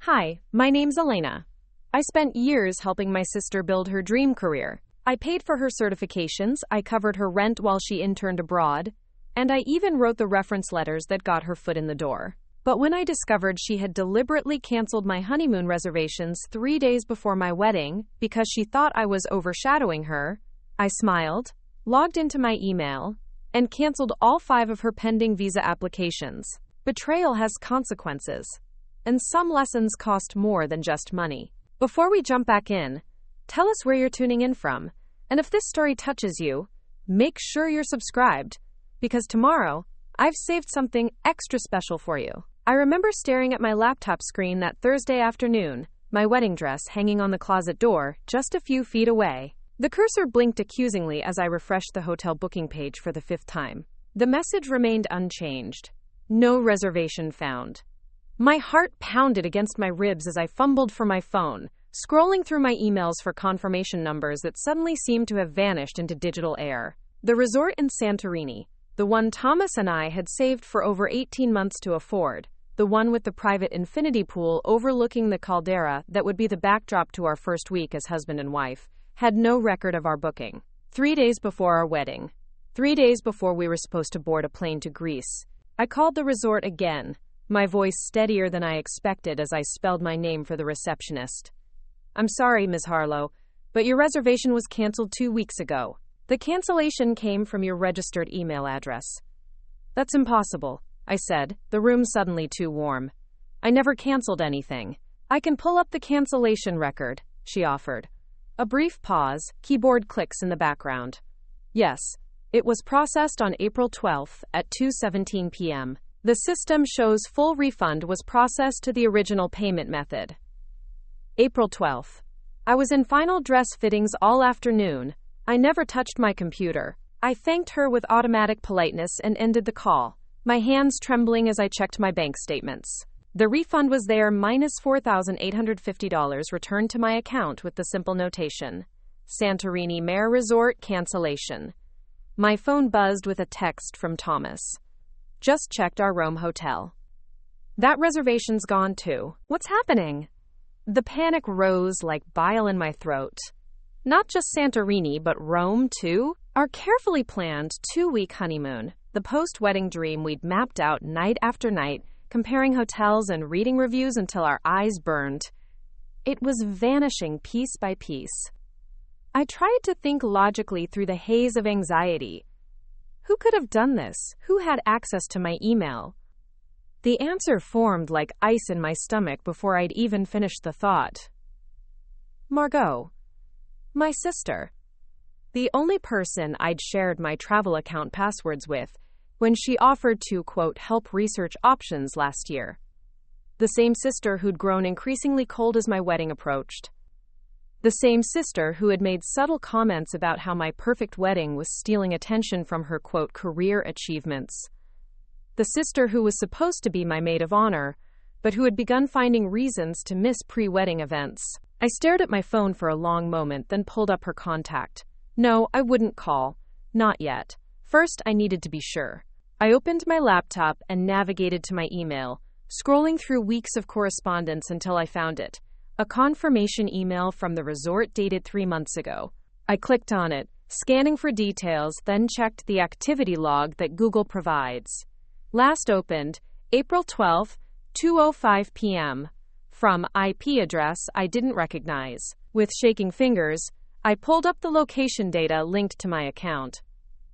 Hi, my name's Elena. I spent years helping my sister build her dream career. I paid for her certifications, I covered her rent while she interned abroad, and I even wrote the reference letters that got her foot in the door. But when I discovered she had deliberately canceled my honeymoon reservations 3 days before my wedding because she thought I was overshadowing her, I smiled, logged into my email, and canceled all 5 of her pending visa applications. Betrayal has consequences, and some lessons cost more than just money. Before we jump back in, tell us where you're tuning in from, and if this story touches you, make sure you're subscribed, because tomorrow, I've saved something extra special for you. I remember staring at my laptop screen that Thursday afternoon, my wedding dress hanging on the closet door, just a few feet away. The cursor blinked accusingly as I refreshed the hotel booking page for the 5th time. The message remained unchanged. No reservation found. My heart pounded against my ribs as I fumbled for my phone, scrolling through my emails for confirmation numbers that suddenly seemed to have vanished into digital air. The resort in Santorini, the one Thomas and I had saved for over 18 months to afford, the one with the private infinity pool overlooking the caldera that would be the backdrop to our first week as husband and wife, had no record of our booking. 3 days before our wedding, 3 days before we were supposed to board a plane to Greece, I called the resort again, my voice steadier than I expected as I spelled my name for the receptionist. "I'm sorry, Ms. Harlow, but your reservation was canceled 2 weeks ago. The cancellation came from your registered email address." "That's impossible," I said, the room suddenly too warm. "I never canceled anything." "I can pull up the cancellation record," she offered. A brief pause, keyboard clicks in the background. "Yes, it was processed on April 12th at 2:17 p.m. The system shows full refund was processed to the original payment method." April 12th. I was in final dress fittings all afternoon. I never touched my computer. I thanked her with automatic politeness and ended the call, my hands trembling as I checked my bank statements. The refund was there, minus $4,850 returned to my account with the simple notation: Santorini Mare Resort cancellation. My phone buzzed with a text from Thomas. "Just checked our Rome hotel. That reservation's gone too. What's happening?" The panic rose like bile in my throat. Not just Santorini, but Rome too? Our carefully planned 2-week honeymoon, the post-wedding dream we'd mapped out night after night, comparing hotels and reading reviews until our eyes burned. It was vanishing piece by piece. I tried to think logically through the haze of anxiety. Who could have done this? Who had access to my email? The answer formed like ice in my stomach before I'd even finished the thought. Margot. My sister. The only person I'd shared my travel account passwords with when she offered to, quote, help research options last year. The same sister who'd grown increasingly cold as my wedding approached. The same sister who had made subtle comments about how my perfect wedding was stealing attention from her, quote, career achievements. The sister who was supposed to be my maid of honor, but who had begun finding reasons to miss pre-wedding events. I stared at my phone for a long moment, then pulled up her contact. No, I wouldn't call. Not yet. First, I needed to be sure. I opened my laptop and navigated to my email, scrolling through weeks of correspondence until I found it. A confirmation email from the resort dated 3 months ago. I clicked on it, scanning for details, then checked the activity log that Google provides. Last opened, April 12th, 2:05 p.m. From IP address I didn't recognize. With shaking fingers, I pulled up the location data linked to my account.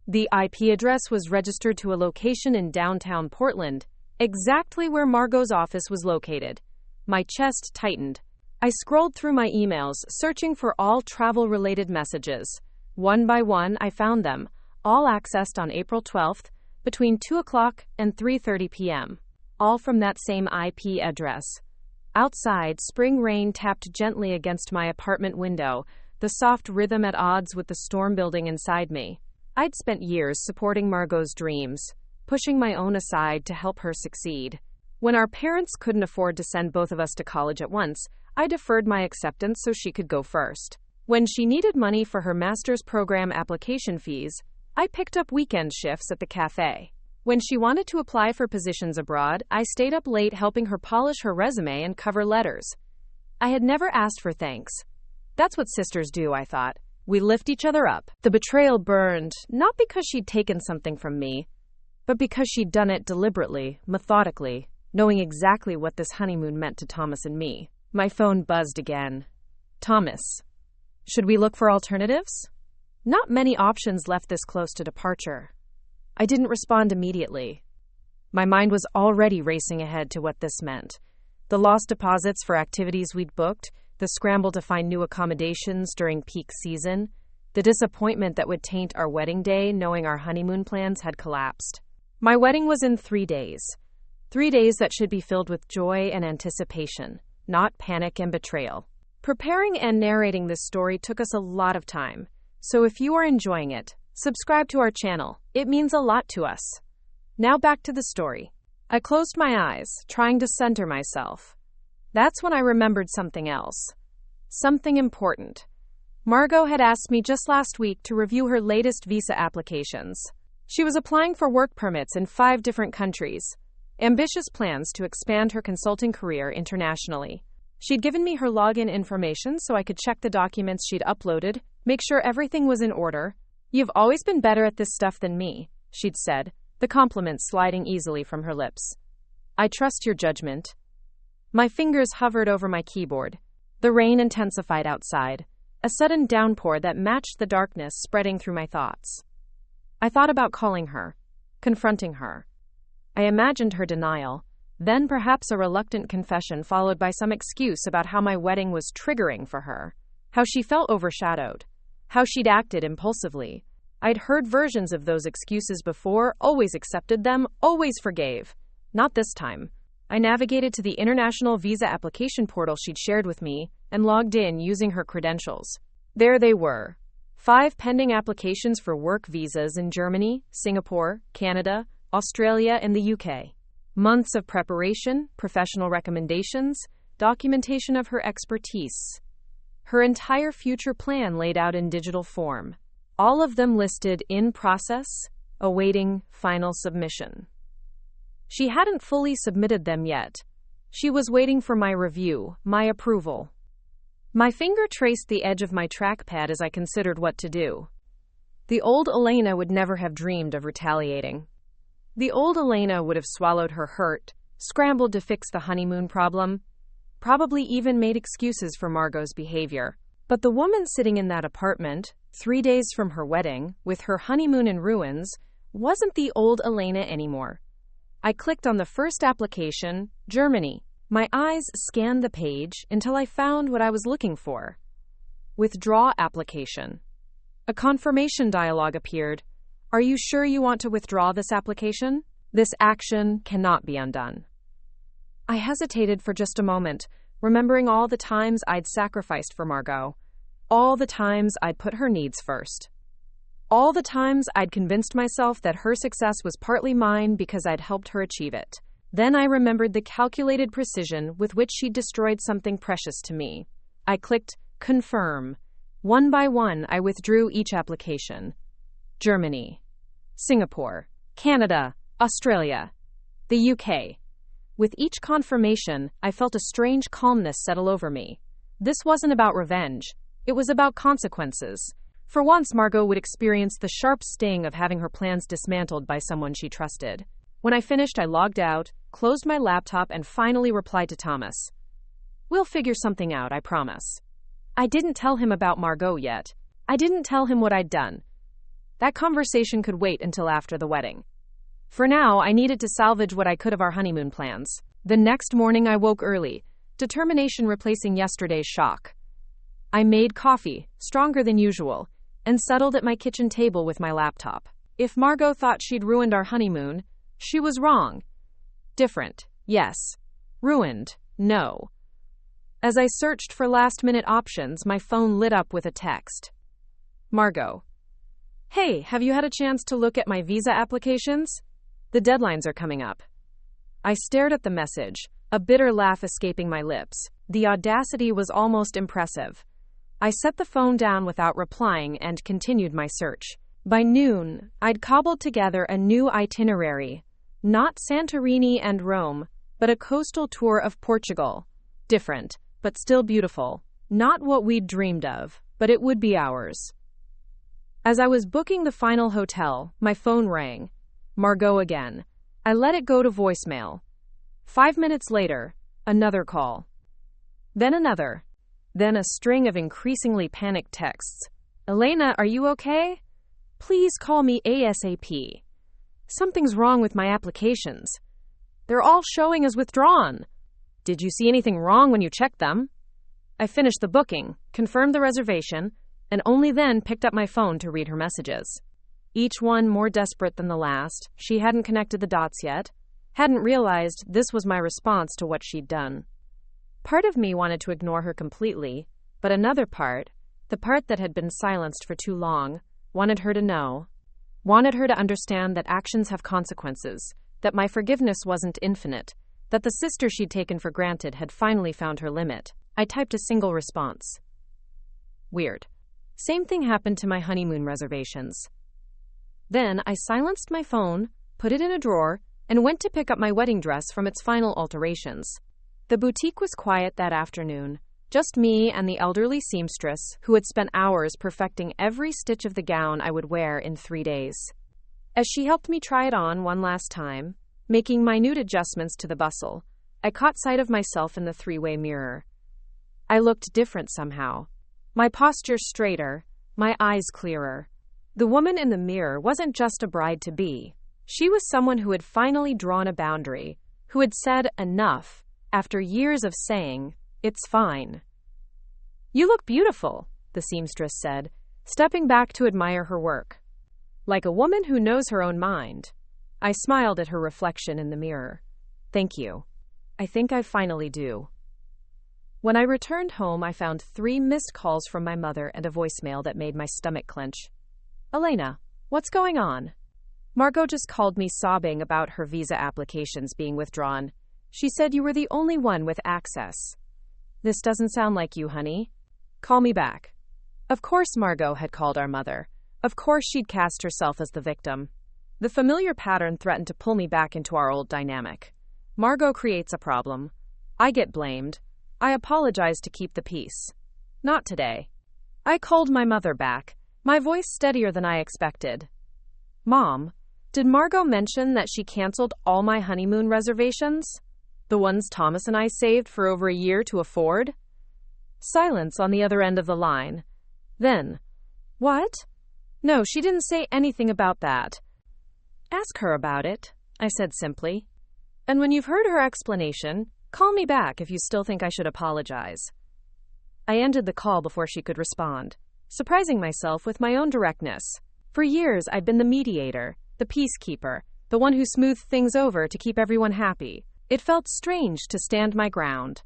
The IP address was registered to a location in downtown Portland, exactly where Margot's office was located. My chest tightened. I scrolled through my emails, searching for all travel-related messages. One by one, I found them, all accessed on April 12th, between 2 o'clock and 3:30 p.m., all from that same IP address. Outside, spring rain tapped gently against my apartment window, the soft rhythm at odds with the storm building inside me. I'd spent years supporting Margot's dreams, pushing my own aside to help her succeed. When our parents couldn't afford to send both of us to college at once, I deferred my acceptance so she could go first. When she needed money for her master's program application fees, I picked up weekend shifts at the cafe. When she wanted to apply for positions abroad, I stayed up late helping her polish her resume and cover letters. I had never asked for thanks. That's what sisters do, I thought. We lift each other up. The betrayal burned, not because she'd taken something from me, but because she'd done it deliberately, methodically, knowing exactly what this honeymoon meant to Thomas and me. My phone buzzed again. Thomas. Should we look for alternatives? Not many options left this close to departure. I didn't respond immediately. My mind was already racing ahead to what this meant. The lost deposits for activities we'd booked, the scramble to find new accommodations during peak season, the disappointment that would taint our wedding day knowing our honeymoon plans had collapsed. My wedding was in 3 days. 3 days that should be filled with joy and anticipation, not panic and betrayal. Preparing and narrating this story took us a lot of time, so if you are enjoying it, subscribe to our channel. It means a lot to us. Now back to the story. I closed my eyes, trying to center myself. That's when I remembered something else. Something important. Margot had asked me just last week to review her latest visa applications. She was applying for work permits in 5 different countries. Ambitious plans to expand her consulting career internationally. She'd given me her login information so I could check the documents she'd uploaded, make sure everything was in order. You've always been better at this stuff than me, she'd said, the compliments sliding easily from her lips. I trust your judgment. My fingers hovered over my keyboard. The rain intensified outside, a sudden downpour that matched the darkness spreading through my thoughts. I thought about calling her, confronting her. I imagined her denial, then perhaps a reluctant confession followed by some excuse about how my wedding was triggering for her, how she felt overshadowed, how she'd acted impulsively. I'd heard versions of those excuses before, always accepted them, always forgave. Not this time. I navigated to the international visa application portal she'd shared with me and logged in using her credentials. There they were. 5 pending applications for work visas in Germany, Singapore, Canada, Australia, and the UK. Months of preparation, professional recommendations, documentation of her expertise. Her entire future plan laid out in digital form. All of them listed in process, awaiting final submission. She hadn't fully submitted them yet. She was waiting for my review, my approval. My finger traced the edge of my trackpad as I considered what to do. The old Elena would never have dreamed of retaliating. The old Elena would have swallowed her hurt, scrambled to fix the honeymoon problem, probably even made excuses for Margot's behavior. But the woman sitting in that apartment, 3 days from her wedding, with her honeymoon in ruins, wasn't the old Elena anymore. I clicked on the first application, Germany. My eyes scanned the page until I found what I was looking for. Withdraw application. A confirmation dialog appeared. Are you sure you want to withdraw this application? This action cannot be undone. I hesitated for just a moment, remembering all the times I'd sacrificed for Margot. All the times I'd put her needs first. All the times I'd convinced myself that her success was partly mine because I'd helped her achieve it. Then I remembered the calculated precision with which she'd destroyed something precious to me. I clicked confirm. One by one, I withdrew each application. Germany, Singapore, Canada, Australia, the UK. With each confirmation, I felt a strange calmness settle over me. This wasn't about revenge. It was about consequences. For once, Margot would experience the sharp sting of having her plans dismantled by someone she trusted. When I finished, I logged out, closed my laptop, and finally replied to Thomas. We'll figure something out, I promise. I didn't tell him about Margot yet. I didn't tell him what I'd done. That conversation could wait until after the wedding. For now, I needed to salvage what I could of our honeymoon plans. The next morning, I woke early, determination replacing yesterday's shock. I made coffee, stronger than usual, and settled at my kitchen table with my laptop. If Margot thought she'd ruined our honeymoon, she was wrong. Different, yes. Ruined, no. As I searched for last-minute options, my phone lit up with a text. Margot. Hey, have you had a chance to look at my visa applications? The deadlines are coming up. I stared at the message, a bitter laugh escaping my lips. The audacity was almost impressive. I set the phone down without replying and continued my search. By noon, I'd cobbled together a new itinerary. Not Santorini and Rome, but a coastal tour of Portugal. Different, but still beautiful. Not what we'd dreamed of, but it would be ours. As I was booking the final hotel, my phone rang. Margot again. I let it go to voicemail. 5 minutes later, another call. Then another. Then a string of increasingly panicked texts. Elena, are you okay? Please call me ASAP. Something's wrong with my applications. They're all showing as withdrawn. Did you see anything wrong when you checked them? I finished the booking, confirmed the reservation, and only then picked up my phone to read her messages. Each one more desperate than the last. She hadn't connected the dots yet, hadn't realized this was my response to what she'd done. Part of me wanted to ignore her completely, but another part, the part that had been silenced for too long, wanted her to know. Wanted her to understand that actions have consequences, that my forgiveness wasn't infinite, that the sister she'd taken for granted had finally found her limit. I typed a single response. Weird. Same thing happened to my honeymoon reservations. Then I silenced my phone, put it in a drawer, and went to pick up my wedding dress from its final alterations. The boutique was quiet that afternoon. Just me and the elderly seamstress, who had spent hours perfecting every stitch of the gown I would wear in 3 days. As she helped me try it on one last time, making minute adjustments to the bustle, I caught sight of myself in the 3-way mirror. I looked different somehow. My posture straighter, my eyes clearer. The woman in the mirror wasn't just a bride-to-be. She was someone who had finally drawn a boundary, who had said enough, after years of saying, "It's fine." "You look beautiful," the seamstress said, stepping back to admire her work. Like a woman who knows her own mind. I smiled at her reflection in the mirror. "Thank you. I think I finally do." When I returned home, I found 3 missed calls from my mother and a voicemail that made my stomach clench. "Elena, what's going on?" Margot just called me sobbing about her visa applications being withdrawn. She said you were the only one with access. "This doesn't sound like you, honey. Call me back." Of course Margot had called our mother. Of course she'd cast herself as the victim. The familiar pattern threatened to pull me back into our old dynamic. Margot creates a problem. I get blamed. I apologize to keep the peace. Not today. I called my mother back, my voice steadier than I expected. "Mom, did Margot mention that she canceled all my honeymoon reservations? The ones Thomas and I saved for over a year to afford?" Silence on the other end of the line. Then, "What? No, she didn't say anything about that." "Ask her about it," I said simply. "And when you've heard her explanation, call me back if you still think I should apologize." I ended the call before she could respond, surprising myself with my own directness. For years, I'd been the mediator, the peacekeeper, the one who smoothed things over to keep everyone happy. It felt strange to stand my ground.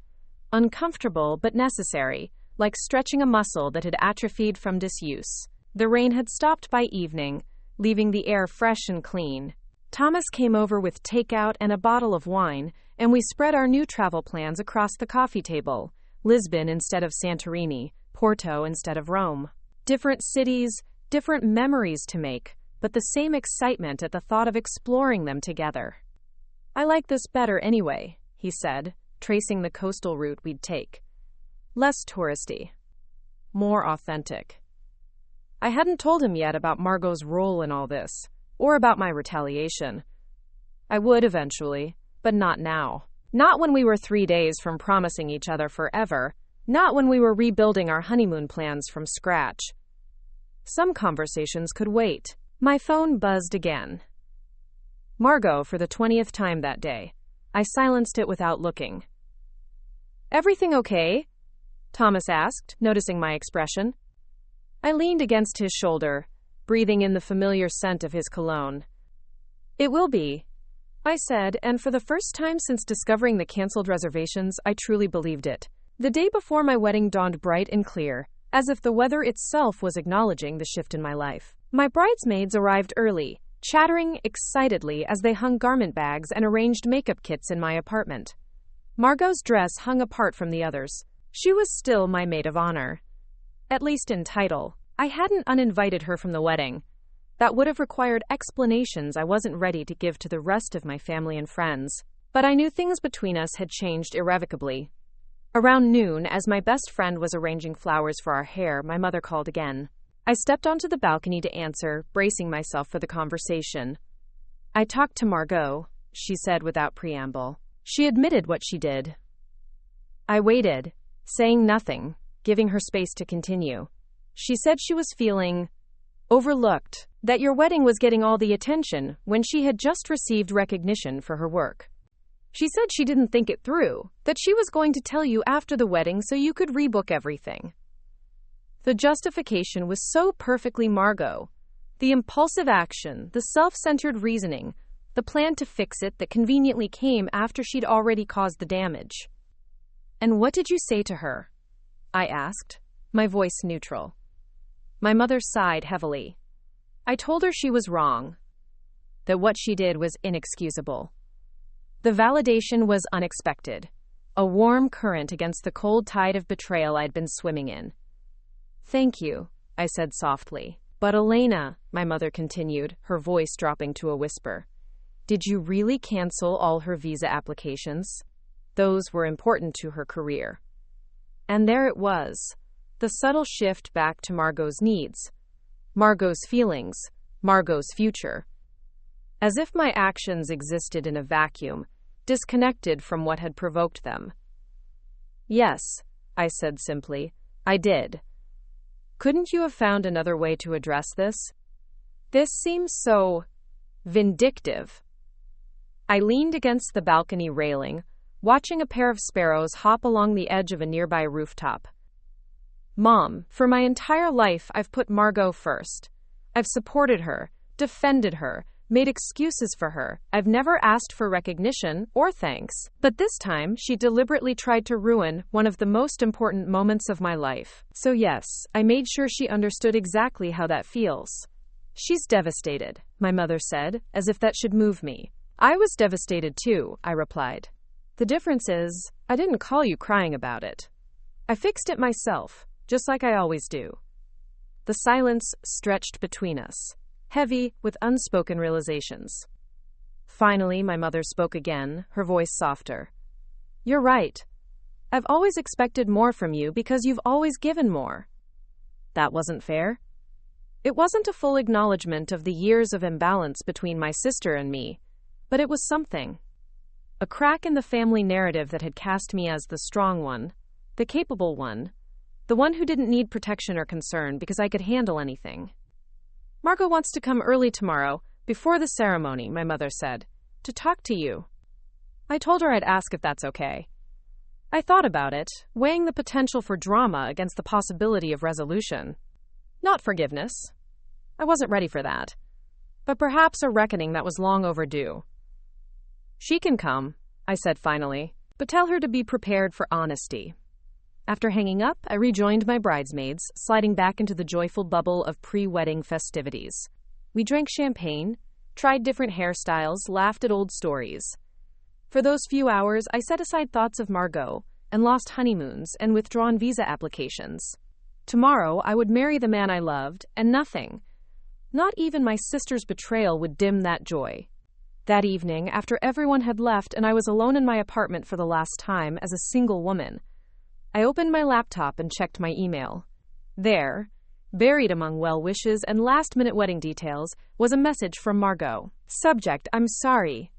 Uncomfortable but necessary, like stretching a muscle that had atrophied from disuse. The rain had stopped by evening, leaving the air fresh and clean. Thomas came over with takeout and a bottle of wine, and we spread our new travel plans across the coffee table. Lisbon instead of Santorini, Porto instead of Rome. Different cities, different memories to make, but the same excitement at the thought of exploring them together. "I like this better anyway," he said, tracing the coastal route we'd take. "Less touristy. More authentic." I hadn't told him yet about Margot's role in all this, or about my retaliation. I would eventually, but not now. Not when we were 3 days from promising each other forever, not when we were rebuilding our honeymoon plans from scratch. Some conversations could wait. My phone buzzed again. Margot for the 20th time that day. I silenced it without looking. "Everything okay?" Thomas asked, noticing my expression. I leaned against his shoulder, breathing in the familiar scent of his cologne. "It will be," I said, and for the first time since discovering the canceled reservations, I truly believed it. The day before my wedding dawned bright and clear, as if the weather itself was acknowledging the shift in my life. My bridesmaids arrived early, chattering excitedly as they hung garment bags and arranged makeup kits in my apartment. Margot's dress hung apart from the others. She was still my maid of honor. At least in title. I hadn't uninvited her from the wedding. That would have required explanations I wasn't ready to give to the rest of my family and friends. But I knew things between us had changed irrevocably. Around noon, as my best friend was arranging flowers for our hair, my mother called again. I stepped onto the balcony to answer, bracing myself for the conversation. "I talked to Margot," she said without preamble. She admitted what she did. I waited, saying nothing, giving her space to continue. She said she was feeling overlooked, that your wedding was getting all the attention when she had just received recognition for her work. She said she didn't think it through, that she was going to tell you after the wedding so you could rebook everything. The justification was so perfectly Margot. The impulsive action, the self-centered reasoning, the plan to fix it that conveniently came after she'd already caused the damage. "And what did you say to her?" I asked, my voice neutral. My mother sighed heavily. I told her she was wrong, that what she did was inexcusable. The validation was unexpected, a warm current against the cold tide of betrayal I'd been swimming in. "Thank you," I said softly. "But Elena," my mother continued, her voice dropping to a whisper, "did you really cancel all her visa applications? Those were important to her career." And there it was, the subtle shift back to Margot's needs, Margot's feelings, Margot's future. As if my actions existed in a vacuum, disconnected from what had provoked them. "Yes," I said simply, "I did. Couldn't you have found another way to address this? This seems so vindictive." I leaned against the balcony railing, watching a pair of sparrows hop along the edge of a nearby rooftop. "Mom, for my entire life I've put Margot first. I've supported her, defended her, made excuses for her. I've never asked for recognition or thanks. But this time, she deliberately tried to ruin one of the most important moments of my life. So yes, I made sure she understood exactly how that feels." "She's devastated," my mother said, as if that should move me. "I was devastated too," I replied. "The difference is, I didn't call you crying about it. I fixed it myself, just like I always do." The silence stretched between us, heavy with unspoken realizations. Finally, my mother spoke again, her voice softer. "You're right. I've always expected more from you because you've always given more." That wasn't fair. It wasn't a full acknowledgement of the years of imbalance between my sister and me, but it was something. A crack in the family narrative that had cast me as the strong one, the capable one, the one who didn't need protection or concern because I could handle anything. "Margot wants to come early tomorrow, before the ceremony," my mother said, "to talk to you." I told her I'd ask if that's okay. I thought about it, weighing the potential for drama against the possibility of resolution. Not forgiveness. I wasn't ready for that. But perhaps a reckoning that was long overdue. "She can come," I said finally, "but tell her to be prepared for honesty." After hanging up, I rejoined my bridesmaids, sliding back into the joyful bubble of pre-wedding festivities. We drank champagne, tried different hairstyles, laughed at old stories. For those few hours, I set aside thoughts of Margot and lost honeymoons and withdrawn visa applications. Tomorrow, I would marry the man I loved, and nothing, not even my sister's betrayal, would dim that joy. That evening, after everyone had left and I was alone in my apartment for the last time as a single woman, I opened my laptop and checked my email. There, buried among well wishes and last-minute wedding details, was a message from Margot. Subject: "I'm sorry."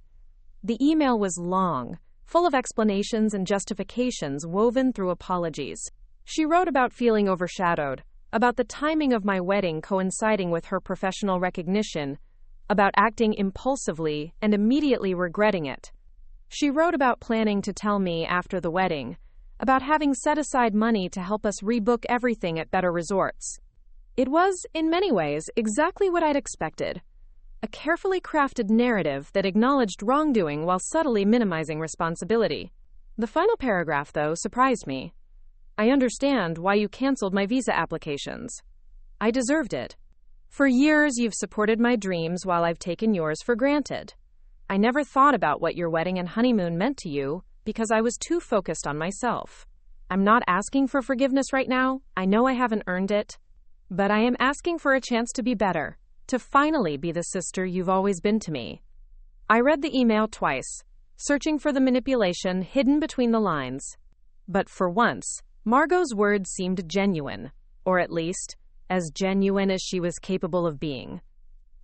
The email was long, full of explanations and justifications woven through apologies. She wrote about feeling overshadowed, about the timing of my wedding coinciding with her professional recognition, about acting impulsively and immediately regretting it. She wrote about planning to tell me after the wedding, about having set aside money to help us rebook everything at better resorts. It was, in many ways, exactly what I'd expected. A carefully crafted narrative that acknowledged wrongdoing while subtly minimizing responsibility. The final paragraph, though, surprised me. "I understand why you canceled my visa applications. I deserved it. For years, you've supported my dreams while I've taken yours for granted. I never thought about what your wedding and honeymoon meant to you because I was too focused on myself. I'm not asking for forgiveness right now. I know I haven't earned it. But I am asking for a chance to be better, To finally be the sister you've always been to me. I read the email twice, searching for the manipulation hidden between the lines. But for once, Margot's words seemed genuine, or at least, as genuine as she was capable of being.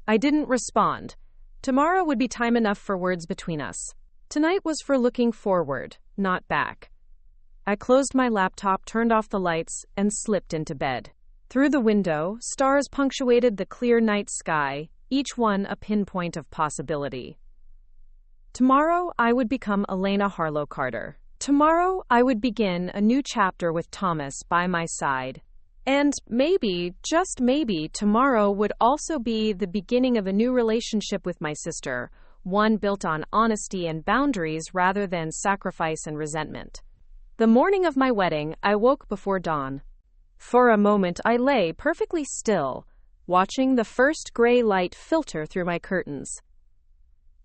I didn't respond. Tomorrow would be time enough for words between us. Tonight was for looking forward, not back. I closed my laptop, turned off the lights, and slipped into bed. Through the window, stars punctuated the clear night sky, each one a pinpoint of possibility. Tomorrow, I would become Elena Harlow Carter. Tomorrow, I would begin a new chapter with Thomas by my side. And maybe, just maybe, tomorrow would also be the beginning of a new relationship with my sister, one built on honesty and boundaries rather than sacrifice and resentment. The morning of my wedding, I woke before dawn. For a moment, I lay perfectly still, watching the first gray light filter through my curtains.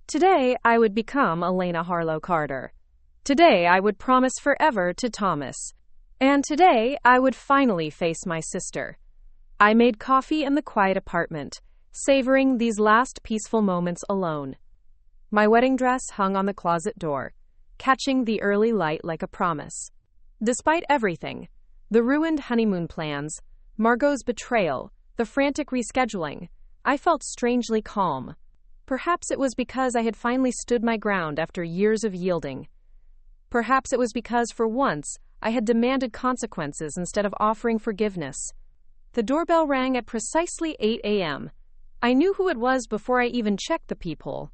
Today, I would become Elena Harlow Carter. Today, I would promise forever to Thomas. And today, I would finally face my sister. I made coffee in the quiet apartment, savoring these last peaceful moments alone. My wedding dress hung on the closet door, catching the early light like a promise. Despite everything, the ruined honeymoon plans, Margot's betrayal, the frantic rescheduling, I felt strangely calm. Perhaps it was because I had finally stood my ground after years of yielding. Perhaps it was because, for once, I had demanded consequences instead of offering forgiveness. The doorbell rang at precisely 8 a.m. I knew who it was before I even checked the peephole.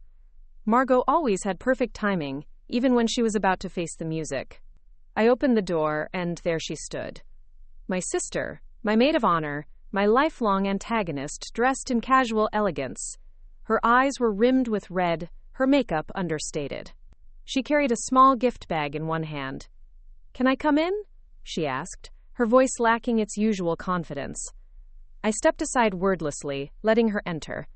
Margot always had perfect timing, even when she was about to face the music. I opened the door, and there she stood. My sister, my maid of honor, my lifelong antagonist, dressed in casual elegance. Her eyes were rimmed with red, her makeup understated. She carried a small gift bag in one hand. "Can I come in?" she asked, her voice lacking its usual confidence. I stepped aside wordlessly, letting her enter.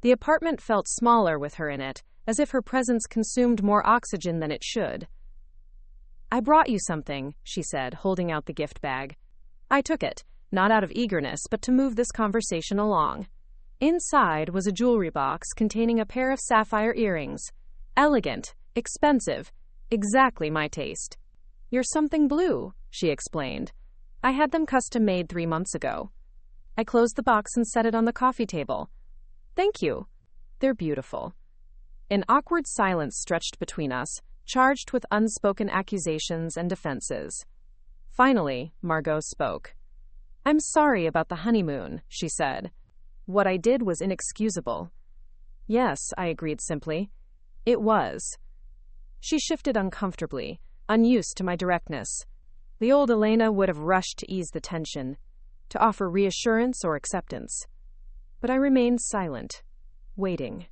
The apartment felt smaller with her in it, as if her presence consumed more oxygen than it should. "I brought you something," she said, holding out the gift bag. I took it, not out of eagerness, but to move this conversation along. Inside was a jewelry box containing a pair of sapphire earrings. Elegant, expensive, exactly my taste. "You're something blue," she explained. "I had them custom-made 3 months ago." I closed the box and set it on the coffee table. "Thank you. They're beautiful." An awkward silence stretched between us, charged with unspoken accusations and defenses. Finally, Margot spoke. "I'm sorry about the honeymoon," she said. "What I did was inexcusable." "Yes," I agreed simply. "It was." She shifted uncomfortably, unused to my directness. The old Elena would have rushed to ease the tension, to offer reassurance or acceptance. But I remained silent, waiting.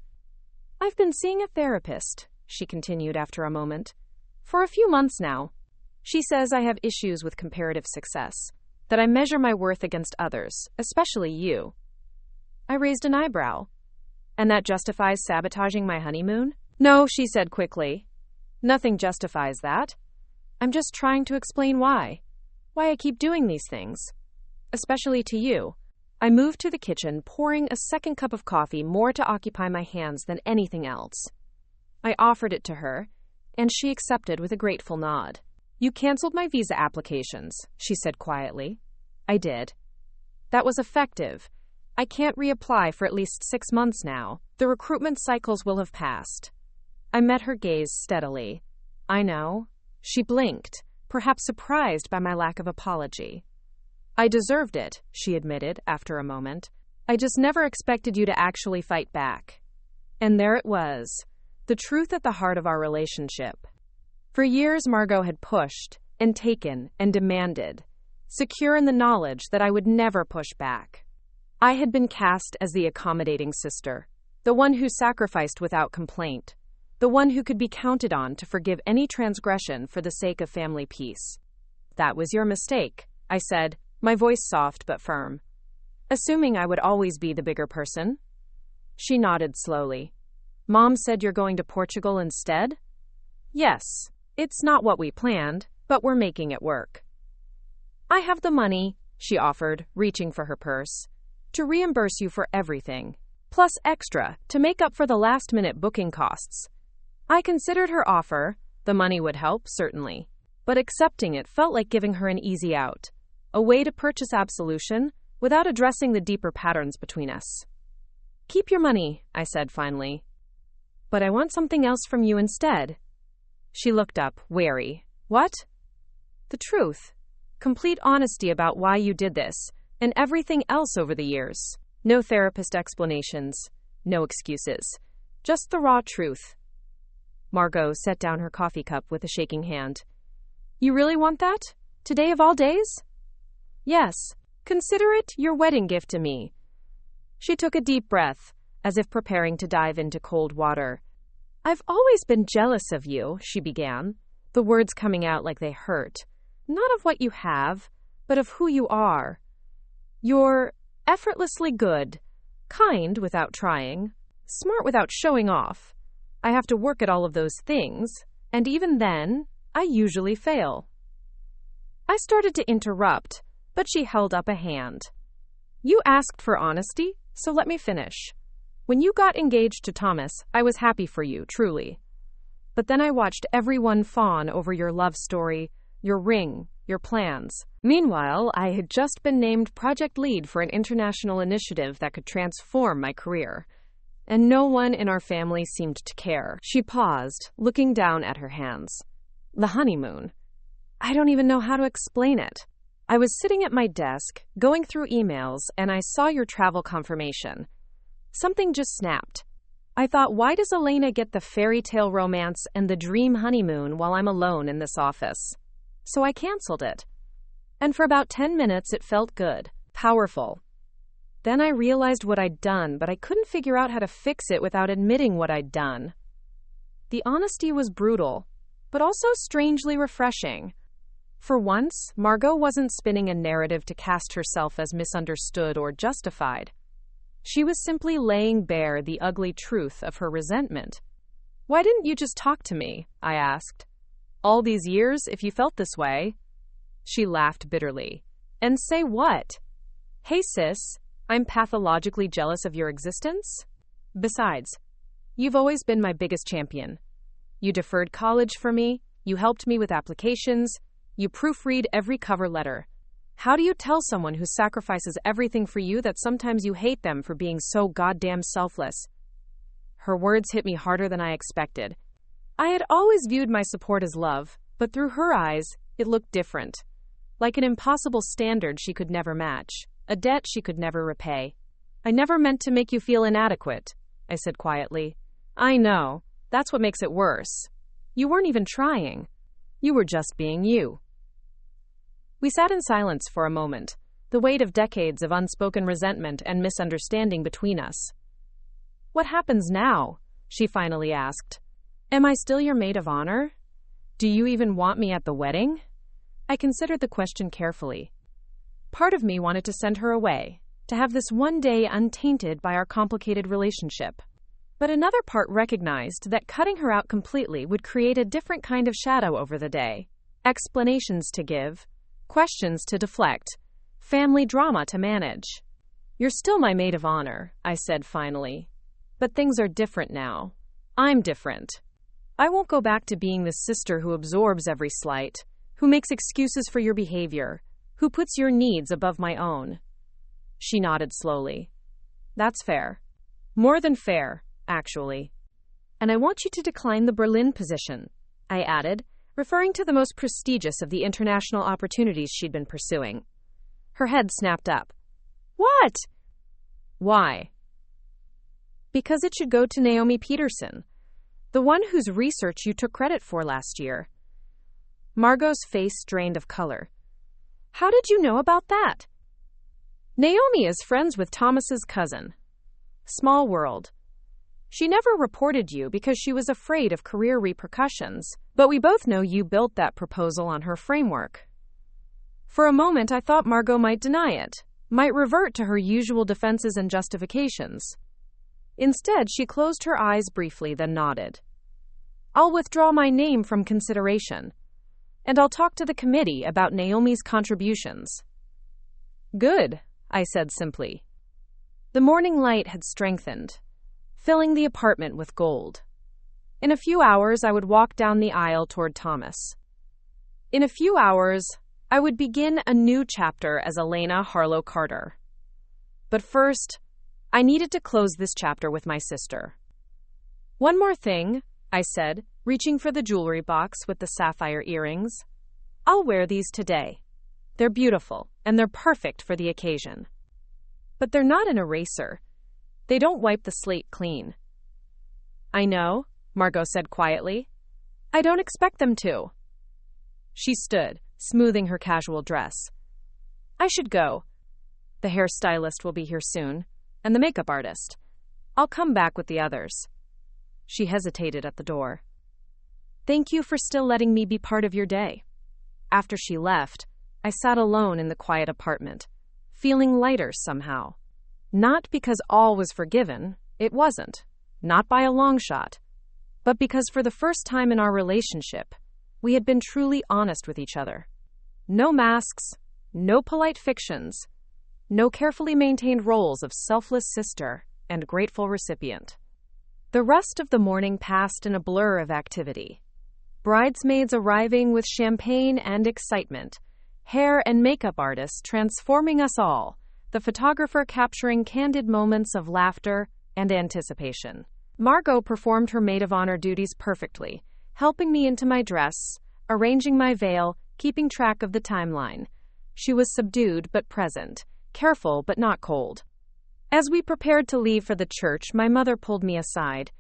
"I've been seeing a therapist," she continued after a moment, "for a few months now. She says I have issues with comparative success, that I measure my worth against others, especially you." I raised an eyebrow. "And that justifies sabotaging my honeymoon?" "No," she said quickly. "Nothing justifies that. I'm just trying to explain why I keep doing these things. Especially to you." I moved to the kitchen, pouring a second cup of coffee more to occupy my hands than anything else. I offered it to her, and she accepted with a grateful nod. "You canceled my visa applications," she said quietly. I did. "That was effective. I can't reapply for at least 6 months now. The recruitment cycles will have passed." I met her gaze steadily. "I know." She blinked, perhaps surprised by my lack of apology. "I deserved it," she admitted after a moment. "I just never expected you to actually fight back." And there it was, the truth at the heart of our relationship. For years, Margot had pushed and taken and demanded, secure in the knowledge that I would never push back. I had been cast as the accommodating sister, the one who sacrificed without complaint, the one who could be counted on to forgive any transgression for the sake of family peace. "That was your mistake," I said, my voice soft but firm. "Assuming I would always be the bigger person?" She nodded slowly. "Mom said you're going to Portugal instead?" "Yes. It's not what we planned, but we're making it work." "I have the money," she offered, reaching for her purse, "to reimburse you for everything. plus extra to make up for the last-minute booking costs. I considered her offer. The money would help, certainly. But accepting it felt like giving her an easy out, a way to purchase absolution without addressing the deeper patterns between us. Keep your money, I said finally. But I want something else from you instead. She looked up, wary. What? The truth. Complete honesty about why you did this, and everything else over the years. No therapist explanations, no excuses. Just the raw truth. Margot set down her coffee cup with a shaking hand. You really want that? Today of all days? Yes. Consider it your wedding gift to me. She took a deep breath, as if preparing to dive into cold water. I've always been jealous of you, she began, the words coming out like they hurt. Not of what you have, but of who you are. You're effortlessly good, kind without trying, smart without showing off. I have to work at all of those things, and even then, I usually fail. I started to interrupt, but she held up a hand. You asked for honesty, so let me finish. When you got engaged to Thomas, I was happy for you, truly. But then I watched everyone fawn over your love story, your ring, your plans. Meanwhile, I had just been named project lead for an international initiative that could transform my career. And no one in our family seemed to care. She paused, looking down at her hands. The honeymoon. I don't even know how to explain it. I was sitting at my desk, going through emails, and I saw your travel confirmation. Something just snapped. I thought, why does Elena get the fairy tale romance and the dream honeymoon while I'm alone in this office? So I canceled it. And for about 10 minutes it felt good, powerful. Then I realized what I'd done, but I couldn't figure out how to fix it without admitting what I'd done. The honesty was brutal, but also strangely refreshing. For once, Margot wasn't spinning a narrative to cast herself as misunderstood or justified. She was simply laying bare the ugly truth of her resentment. Why didn't you just talk to me? I asked. All these years, if you felt this way. She laughed bitterly. And say what? Hey sis, I'm pathologically jealous of your existence? Besides, you've always been my biggest champion. You deferred college for me, you helped me with applications, you proofread every cover letter. How do you tell someone who sacrifices everything for you that sometimes you hate them for being so goddamn selfless? Her words hit me harder than I expected. I had always viewed my support as love, but through her eyes, it looked different. Like an impossible standard she could never match, a debt she could never repay. I never meant to make you feel inadequate, I said quietly. I know. That's what makes it worse. You weren't even trying. You were just being you. We sat in silence for a moment, the weight of decades of unspoken resentment and misunderstanding between us. What happens now? She finally asked. Am I still your maid of honor? Do you even want me at the wedding? I considered the question carefully. Part of me wanted to send her away, to have this one day untainted by our complicated relationship. But another part recognized that cutting her out completely would create a different kind of shadow over the day. Explanations to give, questions to deflect, family drama to manage. You're still my maid of honor, I said finally. But things are different now. I'm different. I won't go back to being the sister who absorbs every slight, who makes excuses for your behavior, who puts your needs above my own. She nodded slowly. That's fair. More than fair, actually. And I want you to decline the Berlin position, I added, referring to the most prestigious of the international opportunities she'd been pursuing. Her head snapped up. What? Why? Because it should go to Naomi Peterson, the one whose research you took credit for last year. Margot's face drained of color. How did you know about that? Naomi is friends with Thomas's cousin. Small world. She never reported you because she was afraid of career repercussions, but we both know you built that proposal on her framework. For a moment, I thought Margot might deny it, might revert to her usual defenses and justifications. Instead, she closed her eyes briefly, then nodded. I'll withdraw my name from consideration, and I'll talk to the committee about Naomi's contributions. Good, I said simply. The morning light had strengthened, filling the apartment with gold. In a few hours, I would walk down the aisle toward Thomas. In a few hours, I would begin a new chapter as Elena Harlow Carter. But first, I needed to close this chapter with my sister. One more thing, I said, reaching for the jewelry box with the sapphire earrings. I'll wear these today. They're beautiful, and they're perfect for the occasion. But they're not an eraser. They don't wipe the slate clean. I know, Margot said quietly. I don't expect them to. She stood, smoothing her casual dress. I should go. The hairstylist will be here soon, and the makeup artist. I'll come back with the others. She hesitated at the door. Thank you for still letting me be part of your day. After she left, I sat alone in the quiet apartment, feeling lighter somehow. Not because all was forgiven, it wasn't, not by a long shot, but because for the first time in our relationship, we had been truly honest with each other. No masks, no polite fictions, no carefully maintained roles of selfless sister and grateful recipient. The rest of the morning passed in a blur of activity. Bridesmaids arriving with champagne and excitement, hair and makeup artists transforming us all, the photographer capturing candid moments of laughter and anticipation. Margot performed her maid of honor duties perfectly, helping me into my dress, arranging my veil, keeping track of the timeline. She was subdued but present, careful but not cold. As we prepared to leave for the church, my mother pulled me aside.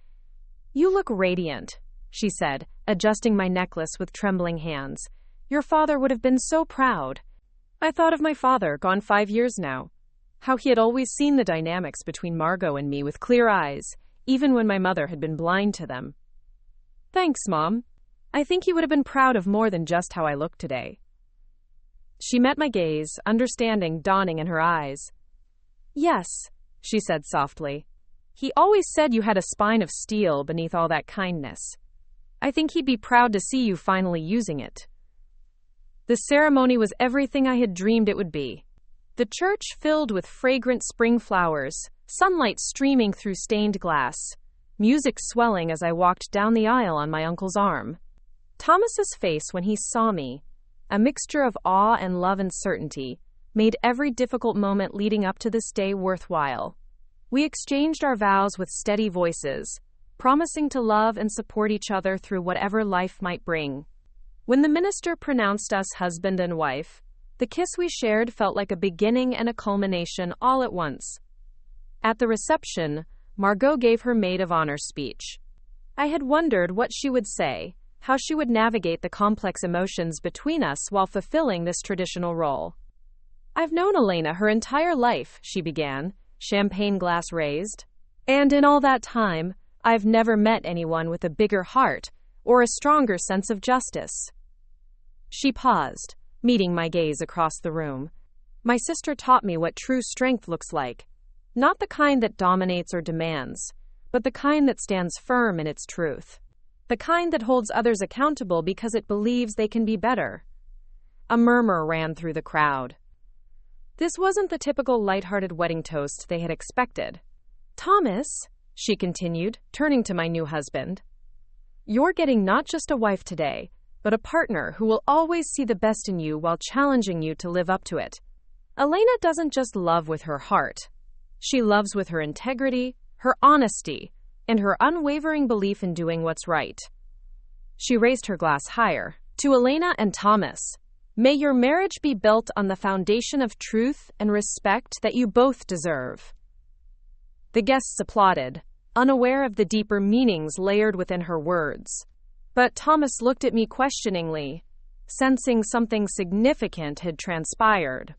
You look radiant, she said, adjusting my necklace with trembling hands. Your father would have been so proud. I thought of my father, gone 5 years now. How he had always seen the dynamics between Margot and me with clear eyes, even when my mother had been blind to them. Thanks, Mom. I think he would have been proud of more than just how I looked today. She met my gaze, understanding dawning in her eyes. Yes, she said softly. He always said you had a spine of steel beneath all that kindness. I think he'd be proud to see you finally using it. The ceremony was everything I had dreamed it would be. The church filled with fragrant spring flowers, sunlight streaming through stained glass, music swelling as I walked down the aisle on my uncle's arm. Thomas's face when he saw me, a mixture of awe and love and certainty, made every difficult moment leading up to this day worthwhile. We exchanged our vows with steady voices, promising to love and support each other through whatever life might bring. When the minister pronounced us husband and wife, the kiss we shared felt like a beginning and a culmination all at once. At the reception, Margot gave her maid of honor speech. I had wondered what she would say, how she would navigate the complex emotions between us while fulfilling this traditional role. I've known Elena her entire life, she began, champagne glass raised. And in all that time, I've never met anyone with a bigger heart or a stronger sense of justice. She paused, meeting my gaze across the room. My sister taught me what true strength looks like. Not the kind that dominates or demands, but the kind that stands firm in its truth. The kind that holds others accountable because it believes they can be better. A murmur ran through the crowd. This wasn't the typical lighthearted wedding toast they had expected. Thomas, she continued, turning to my new husband, you're getting not just a wife today, but a partner who will always see the best in you while challenging you to live up to it. Elena doesn't just love with her heart. She loves with her integrity, her honesty, and her unwavering belief in doing what's right. She raised her glass higher. To Elena and Thomas, may your marriage be built on the foundation of truth and respect that you both deserve. The guests applauded, unaware of the deeper meanings layered within her words. But Thomas looked at me questioningly, sensing something significant had transpired.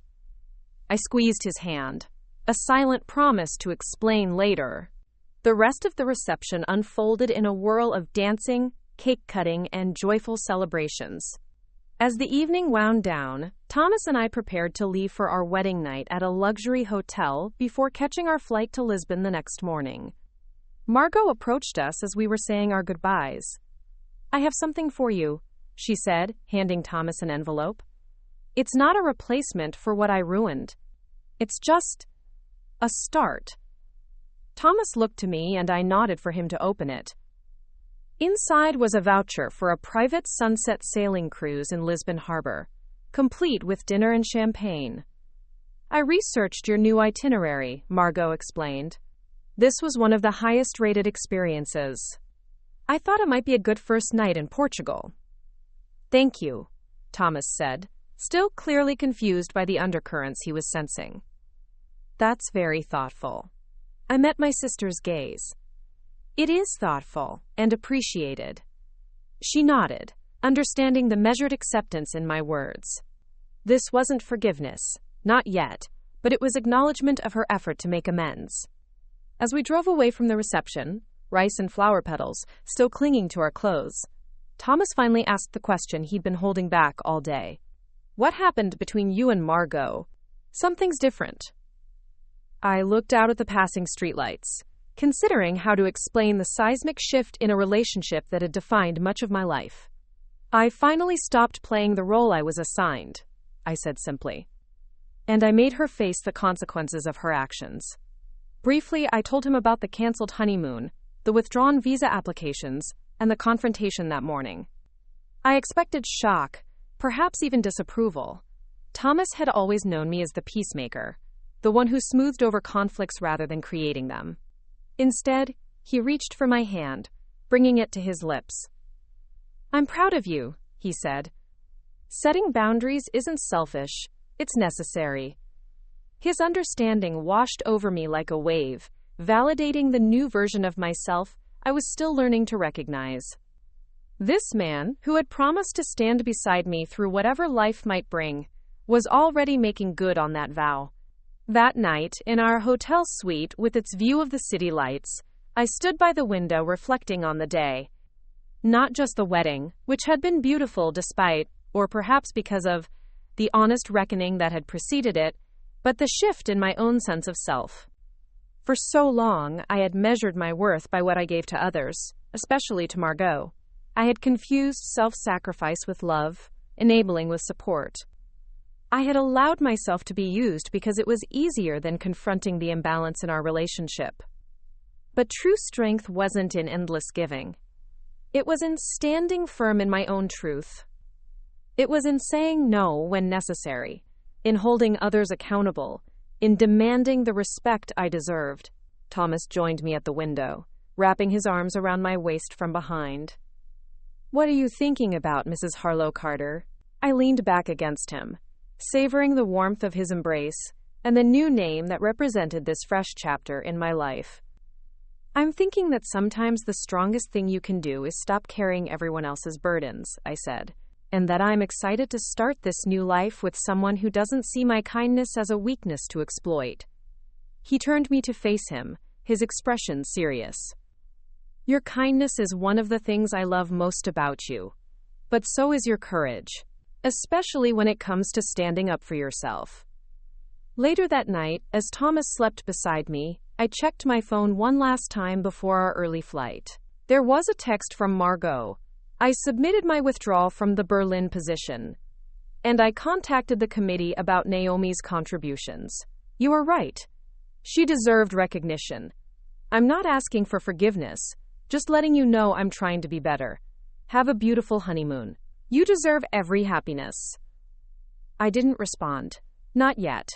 I squeezed his hand, a silent promise to explain later. The rest of the reception unfolded in a whirl of dancing, cake cutting, and joyful celebrations. As the evening wound down, Thomas and I prepared to leave for our wedding night at a luxury hotel before catching our flight to Lisbon the next morning. Margot approached us as we were saying our goodbyes. I have something for you, she said, handing Thomas an envelope. It's not a replacement for what I ruined. It's just a start, Thomas looked to me and I nodded for him to open it. Inside was a voucher for a private sunset sailing cruise in Lisbon Harbor, complete with dinner and champagne. I researched your new itinerary, Margot explained. This was one of the highest-rated experiences. I thought it might be a good first night in Portugal. Thank you, Thomas said, still clearly confused by the undercurrents he was sensing. That's very thoughtful. I met my sister's gaze. It is thoughtful and appreciated. She nodded, understanding the measured acceptance in my words. This wasn't forgiveness, not yet, but it was acknowledgement of her effort to make amends. As we drove away from the reception, rice and flower petals still clinging to our clothes, Thomas finally asked the question he'd been holding back all day. What happened between you and Margot? Something's different. I looked out at the passing streetlights, considering how to explain the seismic shift in a relationship that had defined much of my life. I finally stopped playing the role I was assigned, I said simply. And I made her face the consequences of her actions. Briefly, I told him about the canceled honeymoon, the withdrawn visa applications, and the confrontation that morning. I expected shock, perhaps even disapproval. Thomas had always known me as the peacemaker, the one who smoothed over conflicts rather than creating them. Instead, he reached for my hand, bringing it to his lips. I'm proud of you, he said. Setting boundaries isn't selfish, it's necessary. His understanding washed over me like a wave, validating the new version of myself I was still learning to recognize. This man, who had promised to stand beside me through whatever life might bring, was already making good on that vow. That night, in our hotel suite with its view of the city lights, I stood by the window reflecting on the day. Not just the wedding, which had been beautiful despite, or perhaps because of, the honest reckoning that had preceded it, but the shift in my own sense of self. For so long, I had measured my worth by what I gave to others, especially to Margot. I had confused self-sacrifice with love, enabling with support. I had allowed myself to be used because it was easier than confronting the imbalance in our relationship. But true strength wasn't in endless giving. It was in standing firm in my own truth. It was in saying no when necessary, in holding others accountable, in demanding the respect I deserved. Thomas joined me at the window, wrapping his arms around my waist from behind. What are you thinking about, Mrs. Harlow Carter? I leaned back against him, savoring the warmth of his embrace and the new name that represented this fresh chapter in my life. I'm thinking that sometimes the strongest thing you can do is stop carrying everyone else's burdens, I said, and that I'm excited to start this new life with someone who doesn't see my kindness as a weakness to exploit. He turned me to face him, his expression serious. Your kindness is one of the things I love most about you, but so is your courage, especially when it comes to standing up for yourself. Later that night, as Thomas slept beside me, I checked my phone one last time before our early flight. There was a text from Margot. I submitted my withdrawal from the Berlin position, and I contacted the committee about Naomi's contributions. You are right. She deserved recognition. I'm not asking for forgiveness, just letting you know I'm trying to be better. Have a beautiful honeymoon. You deserve every happiness. I didn't respond. Not yet.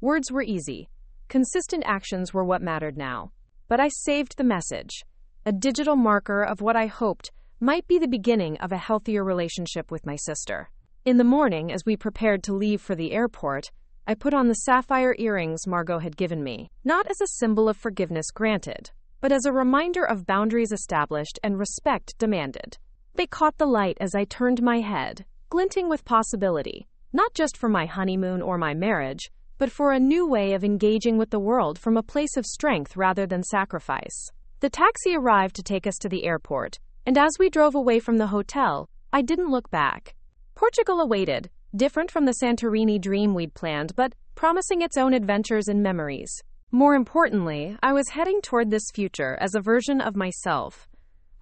Words were easy. Consistent actions were what mattered now. But I saved the message, a digital marker of what I hoped might be the beginning of a healthier relationship with my sister. In the morning, as we prepared to leave for the airport, I put on the sapphire earrings Margot had given me, not as a symbol of forgiveness granted, but as a reminder of boundaries established and respect demanded. They caught the light as I turned my head, glinting with possibility, not just for my honeymoon or my marriage, but for a new way of engaging with the world from a place of strength rather than sacrifice. The taxi arrived to take us to the airport, and as we drove away from the hotel, I didn't look back. Portugal awaited, different from the Santorini dream we'd planned, but promising its own adventures and memories. More importantly, I was heading toward this future as a version of myself.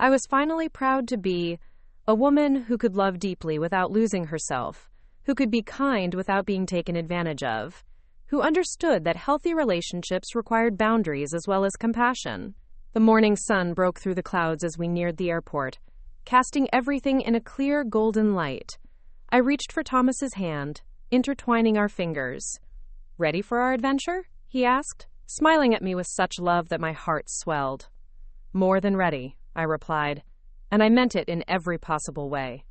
I was finally proud to be a woman who could love deeply without losing herself, who could be kind without being taken advantage of, who understood that healthy relationships required boundaries as well as compassion. The morning sun broke through the clouds as we neared the airport, casting everything in a clear golden light. I reached for Thomas's hand, intertwining our fingers. "Ready for our adventure?" he asked, smiling at me with such love that my heart swelled. "More than ready," I replied, and I meant it in every possible way.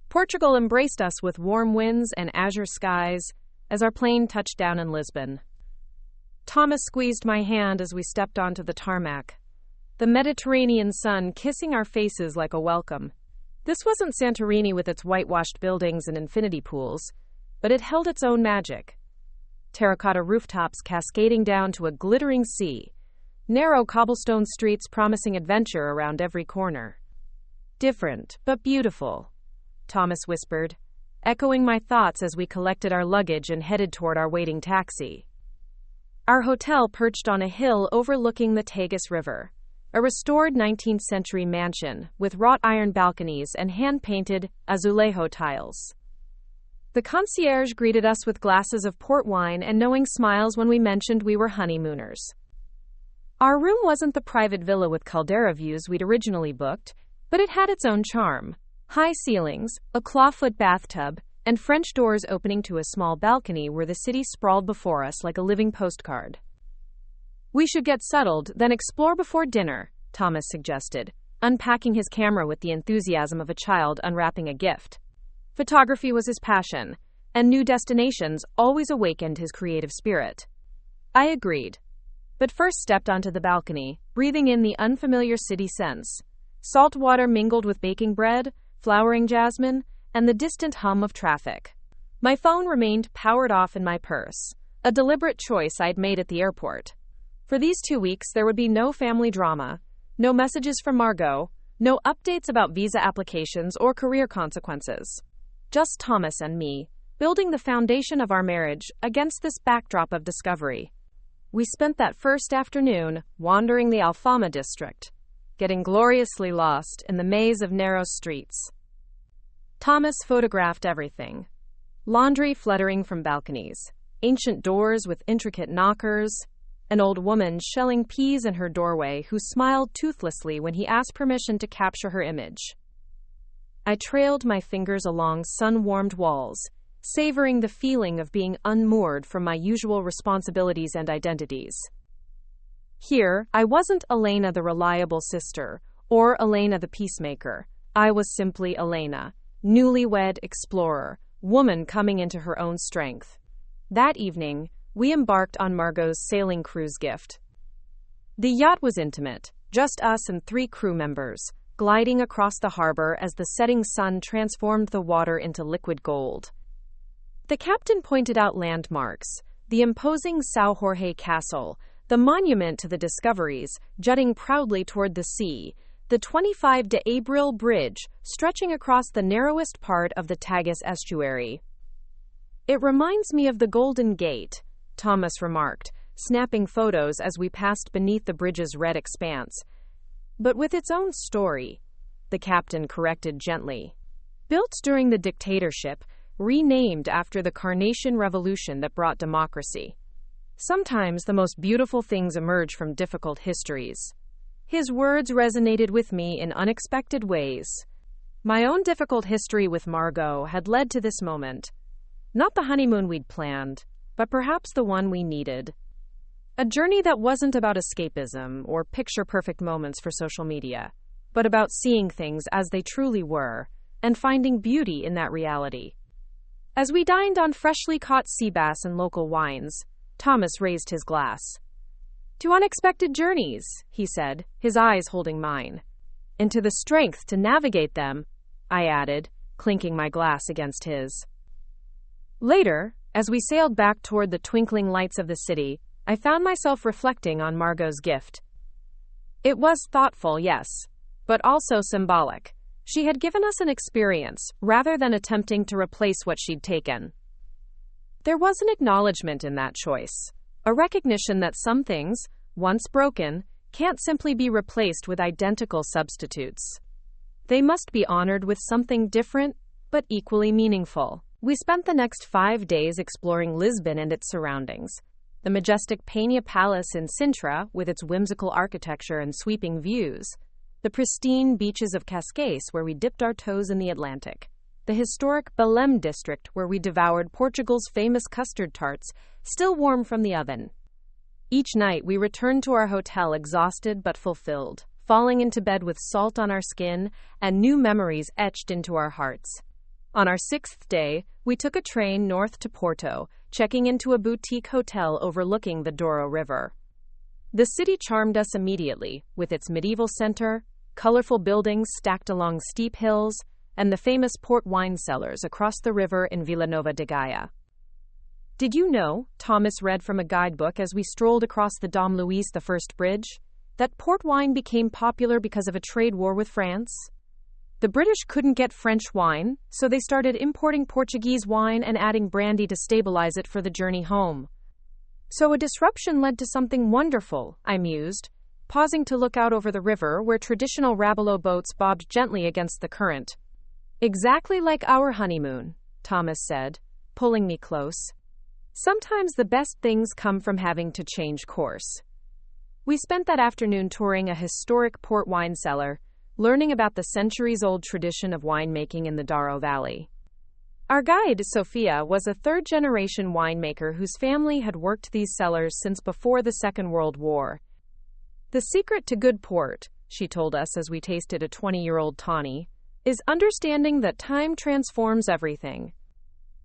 Portugal embraced us with warm winds and azure skies as our plane touched down in Lisbon. Thomas squeezed my hand as we stepped onto the tarmac, the Mediterranean sun kissing our faces like a welcome. This wasn't Santorini with its whitewashed buildings and infinity pools, but it held its own magic. Terracotta rooftops cascading down to a glittering sea, narrow cobblestone streets promising adventure around every corner. "Different, but beautiful," Thomas whispered, echoing my thoughts as we collected our luggage and headed toward our waiting taxi. Our hotel perched on a hill overlooking the Tagus River, a restored 19th century mansion with wrought iron balconies and hand-painted azulejo tiles. The concierge greeted us with glasses of port wine and knowing smiles when we mentioned we were honeymooners. Our room wasn't the private villa with caldera views we'd originally booked, but it had its own charm. High ceilings, a clawfoot bathtub, and French doors opening to a small balcony where the city sprawled before us like a living postcard. "We should get settled, then explore before dinner," Thomas suggested, unpacking his camera with the enthusiasm of a child unwrapping a gift. Photography was his passion, and new destinations always awakened his creative spirit. I agreed, but first stepped onto the balcony, breathing in the unfamiliar city scents. Salt water mingled with baking bread, flowering jasmine, and the distant hum of traffic. My phone remained powered off in my purse, a deliberate choice I'd made at the airport. For these 2 weeks, there would be no family drama, no messages from Margot, no updates about visa applications or career consequences. Just Thomas and me, building the foundation of our marriage against this backdrop of discovery. We spent that first afternoon wandering the Alfama district, getting gloriously lost in the maze of narrow streets. Thomas photographed everything. Laundry fluttering from balconies, ancient doors with intricate knockers, an old woman shelling peas in her doorway who smiled toothlessly when he asked permission to capture her image. I trailed my fingers along sun-warmed walls, savoring the feeling of being unmoored from my usual responsibilities and identities. Here, I wasn't Elena the reliable sister, or Elena the peacemaker. I was simply Elena, newlywed explorer, woman coming into her own strength. That evening, we embarked on Margot's sailing cruise gift. The yacht was intimate, just us and 3 crew members, gliding across the harbor as the setting sun transformed the water into liquid gold. The captain pointed out landmarks, the imposing São Jorge Castle, the monument to the discoveries, jutting proudly toward the sea, the 25 de Abril Bridge, stretching across the narrowest part of the Tagus estuary. "It reminds me of the Golden Gate," Thomas remarked, snapping photos as we passed beneath the bridge's red expanse. "But with its own story," the captain corrected gently. "Built during the dictatorship, renamed after the Carnation Revolution that brought democracy. Sometimes the most beautiful things emerge from difficult histories." His words resonated with me in unexpected ways. My own difficult history with Margot had led to this moment. Not the honeymoon we'd planned, but perhaps the one we needed. A journey that wasn't about escapism or picture-perfect moments for social media, but about seeing things as they truly were and finding beauty in that reality. As we dined on freshly caught sea bass and local wines, Thomas raised his glass. "To unexpected journeys," he said, his eyes holding mine. "And to the strength to navigate them," I added, clinking my glass against his. Later, as we sailed back toward the twinkling lights of the city, I found myself reflecting on Margot's gift. It was thoughtful, yes, but also symbolic. She had given us an experience, rather than attempting to replace what she'd taken. There was an acknowledgement in that choice, a recognition that some things, once broken, can't simply be replaced with identical substitutes. They must be honored with something different, but equally meaningful. We spent the next 5 days exploring Lisbon and its surroundings. The majestic Peña Palace in Sintra, with its whimsical architecture and sweeping views. The pristine beaches of Cascais, where we dipped our toes in the Atlantic. The historic Belém district, where we devoured Portugal's famous custard tarts, still warm from the oven. Each night, we returned to our hotel exhausted but fulfilled, falling into bed with salt on our skin and new memories etched into our hearts. On our 6th day, we took a train north to Porto, checking into a boutique hotel overlooking the Douro River. The city charmed us immediately, with its medieval center, colorful buildings stacked along steep hills, and the famous port wine cellars across the river in Vila Nova de Gaia. Did you know, Thomas read from a guidebook as we strolled across the Dom Luís I Bridge, that port wine became popular because of a trade war with France? The British couldn't get French wine, so they started importing Portuguese wine and adding brandy to stabilize it for the journey home. So a disruption led to something wonderful, I mused, pausing to look out over the river where traditional Rabileau boats bobbed gently against the current. Exactly like our honeymoon, Thomas said, pulling me close. Sometimes the best things come from having to change course. We spent that afternoon touring a historic port wine cellar, learning about the centuries-old tradition of winemaking in the Douro Valley. Our guide, Sophia, was a third-generation winemaker whose family had worked these cellars since before the Second World War. The secret to good port, she told us as we tasted a 20-year-old tawny, is understanding that time transforms everything.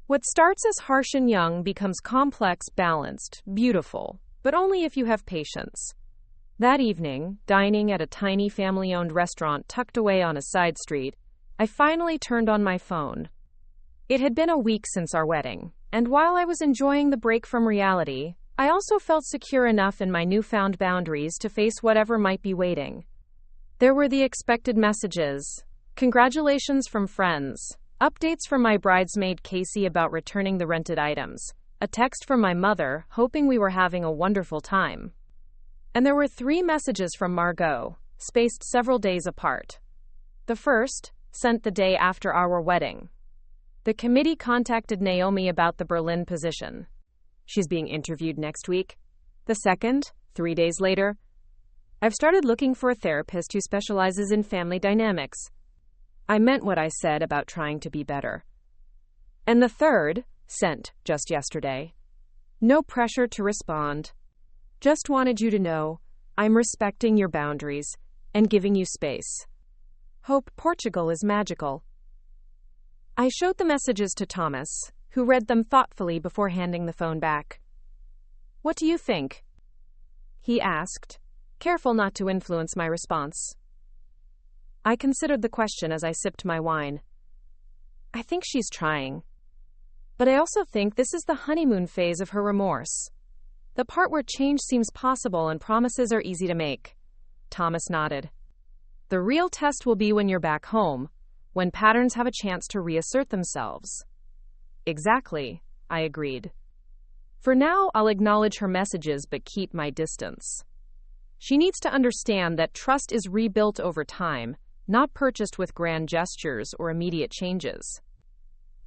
What starts as harsh and young becomes complex, balanced, beautiful, but only if you have patience. That evening, dining at a tiny family-owned restaurant tucked away on a side street, I finally turned on my phone. It had been a week since our wedding, and while I was enjoying the break from reality, I also felt secure enough in my newfound boundaries to face whatever might be waiting. There were the expected messages. Congratulations from friends. Updates from my bridesmaid Casey about returning the rented items. A text from my mother, hoping we were having a wonderful time. And there were 3 messages from Margot, spaced several days apart. The first, sent the day after our wedding. The committee contacted Naomi about the Berlin position. She's being interviewed next week. The second, 3 days later. I've started looking for a therapist who specializes in family dynamics. I meant what I said about trying to be better. And the third, sent just yesterday. No pressure to respond. Just wanted you to know, I'm respecting your boundaries and giving you space. Hope Portugal is magical. I showed the messages to Thomas, who read them thoughtfully before handing the phone back. What do you think? He asked, careful not to influence my response. I considered the question as I sipped my wine. I think she's trying. But I also think this is the honeymoon phase of her remorse. The part where change seems possible and promises are easy to make. Thomas nodded. The real test will be when you're back home, when patterns have a chance to reassert themselves. Exactly, I agreed. For now, I'll acknowledge her messages but keep my distance. She needs to understand that trust is rebuilt over time, not purchased with grand gestures or immediate changes.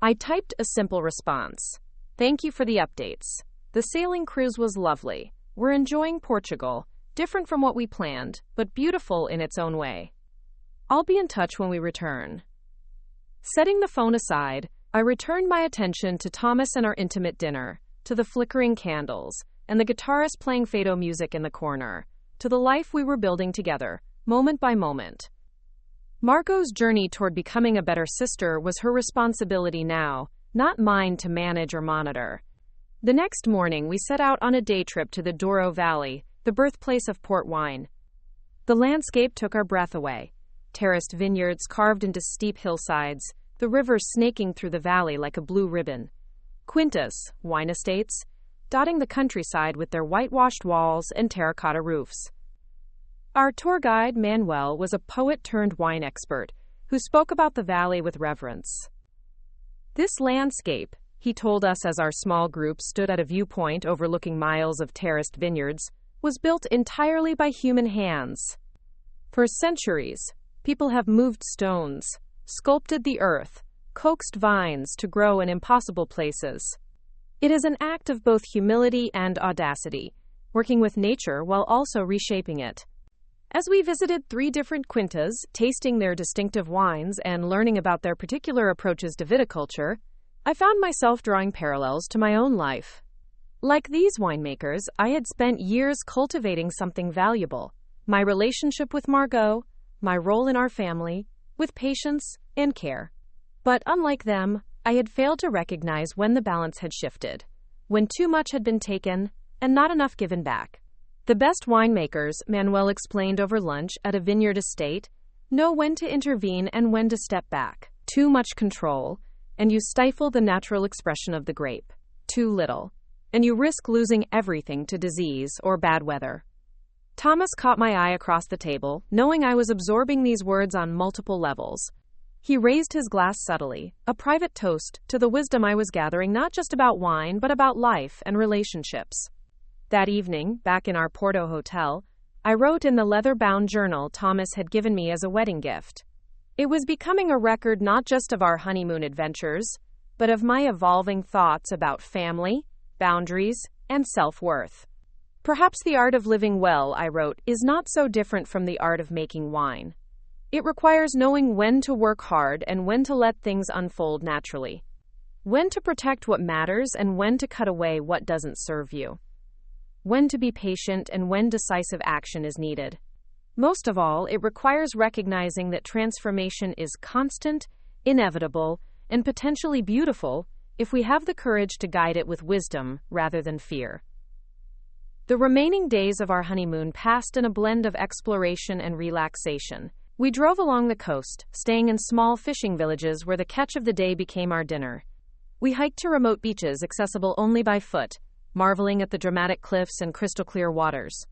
I typed a simple response. Thank you for the updates. The sailing cruise was lovely. We're enjoying Portugal, different from what we planned, but beautiful in its own way. I'll be in touch when we return. Setting the phone aside, I returned my attention to Thomas and our intimate dinner, to the flickering candles, and the guitarist playing fado music in the corner, to the life we were building together, moment by moment. Margot's journey toward becoming a better sister was her responsibility now, not mine to manage or monitor. The next morning, we set out on a day trip to the Douro Valley, the birthplace of port wine. The landscape took our breath away. Terraced vineyards carved into steep hillsides, the river snaking through the valley like a blue ribbon. Quintas, wine estates, dotting the countryside with their whitewashed walls and terracotta roofs. Our tour guide, Manuel, was a poet-turned-wine expert who spoke about the valley with reverence. This landscape, he told us as our small group stood at a viewpoint overlooking miles of terraced vineyards, was built entirely by human hands. For centuries, people have moved stones, sculpted the earth, coaxed vines to grow in impossible places. It is an act of both humility and audacity, working with nature while also reshaping it. As we visited 3 different quintas, tasting their distinctive wines and learning about their particular approaches to viticulture, I found myself drawing parallels to my own life. Like these winemakers, I had spent years cultivating something valuable: my relationship with Margot, my role in our family, with patience and care. But unlike them, I had failed to recognize when the balance had shifted, when too much had been taken and not enough given back. The best winemakers, Manuel explained over lunch at a vineyard estate, know when to intervene and when to step back. Too much control, and you stifle the natural expression of the grape. Too little, and you risk losing everything to disease or bad weather. Thomas caught my eye across the table, knowing I was absorbing these words on multiple levels. He raised his glass subtly, a private toast to the wisdom I was gathering not just about wine, but about life and relationships. That evening, back in our Porto hotel, I wrote in the leather-bound journal Thomas had given me as a wedding gift. It was becoming a record not just of our honeymoon adventures, but of my evolving thoughts about family, boundaries, and self-worth. Perhaps the art of living well, I wrote, is not so different from the art of making wine. It requires knowing when to work hard and when to let things unfold naturally. When to protect what matters and when to cut away what doesn't serve you. When to be patient and when decisive action is needed. Most of all, it requires recognizing that transformation is constant, inevitable, and potentially beautiful if we have the courage to guide it with wisdom rather than fear. The remaining days of our honeymoon passed in a blend of exploration and relaxation. We drove along the coast, staying in small fishing villages where the catch of the day became our dinner. We hiked to remote beaches accessible only by foot, marveling at the dramatic cliffs and crystal-clear waters.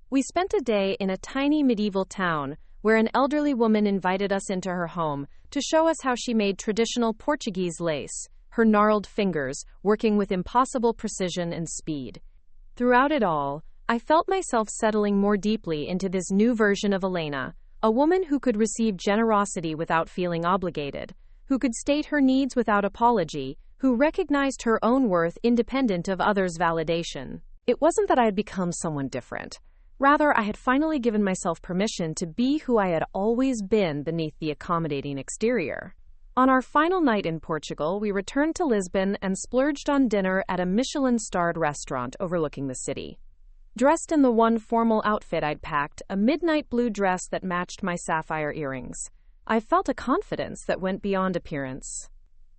We spent a day in a tiny medieval town where an elderly woman invited us into her home to show us how she made traditional Portuguese lace, her gnarled fingers working with impossible precision and speed. Throughout it all, I felt myself settling more deeply into this new version of Elena, a woman who could receive generosity without feeling obligated, who could state her needs without apology, who recognized her own worth independent of others' validation. It wasn't that I had become someone different. Rather, I had finally given myself permission to be who I had always been beneath the accommodating exterior. On our final night in Portugal, we returned to Lisbon and splurged on dinner at a Michelin-starred restaurant overlooking the city. Dressed in the one formal outfit I'd packed, a midnight blue dress that matched my sapphire earrings, I felt a confidence that went beyond appearance.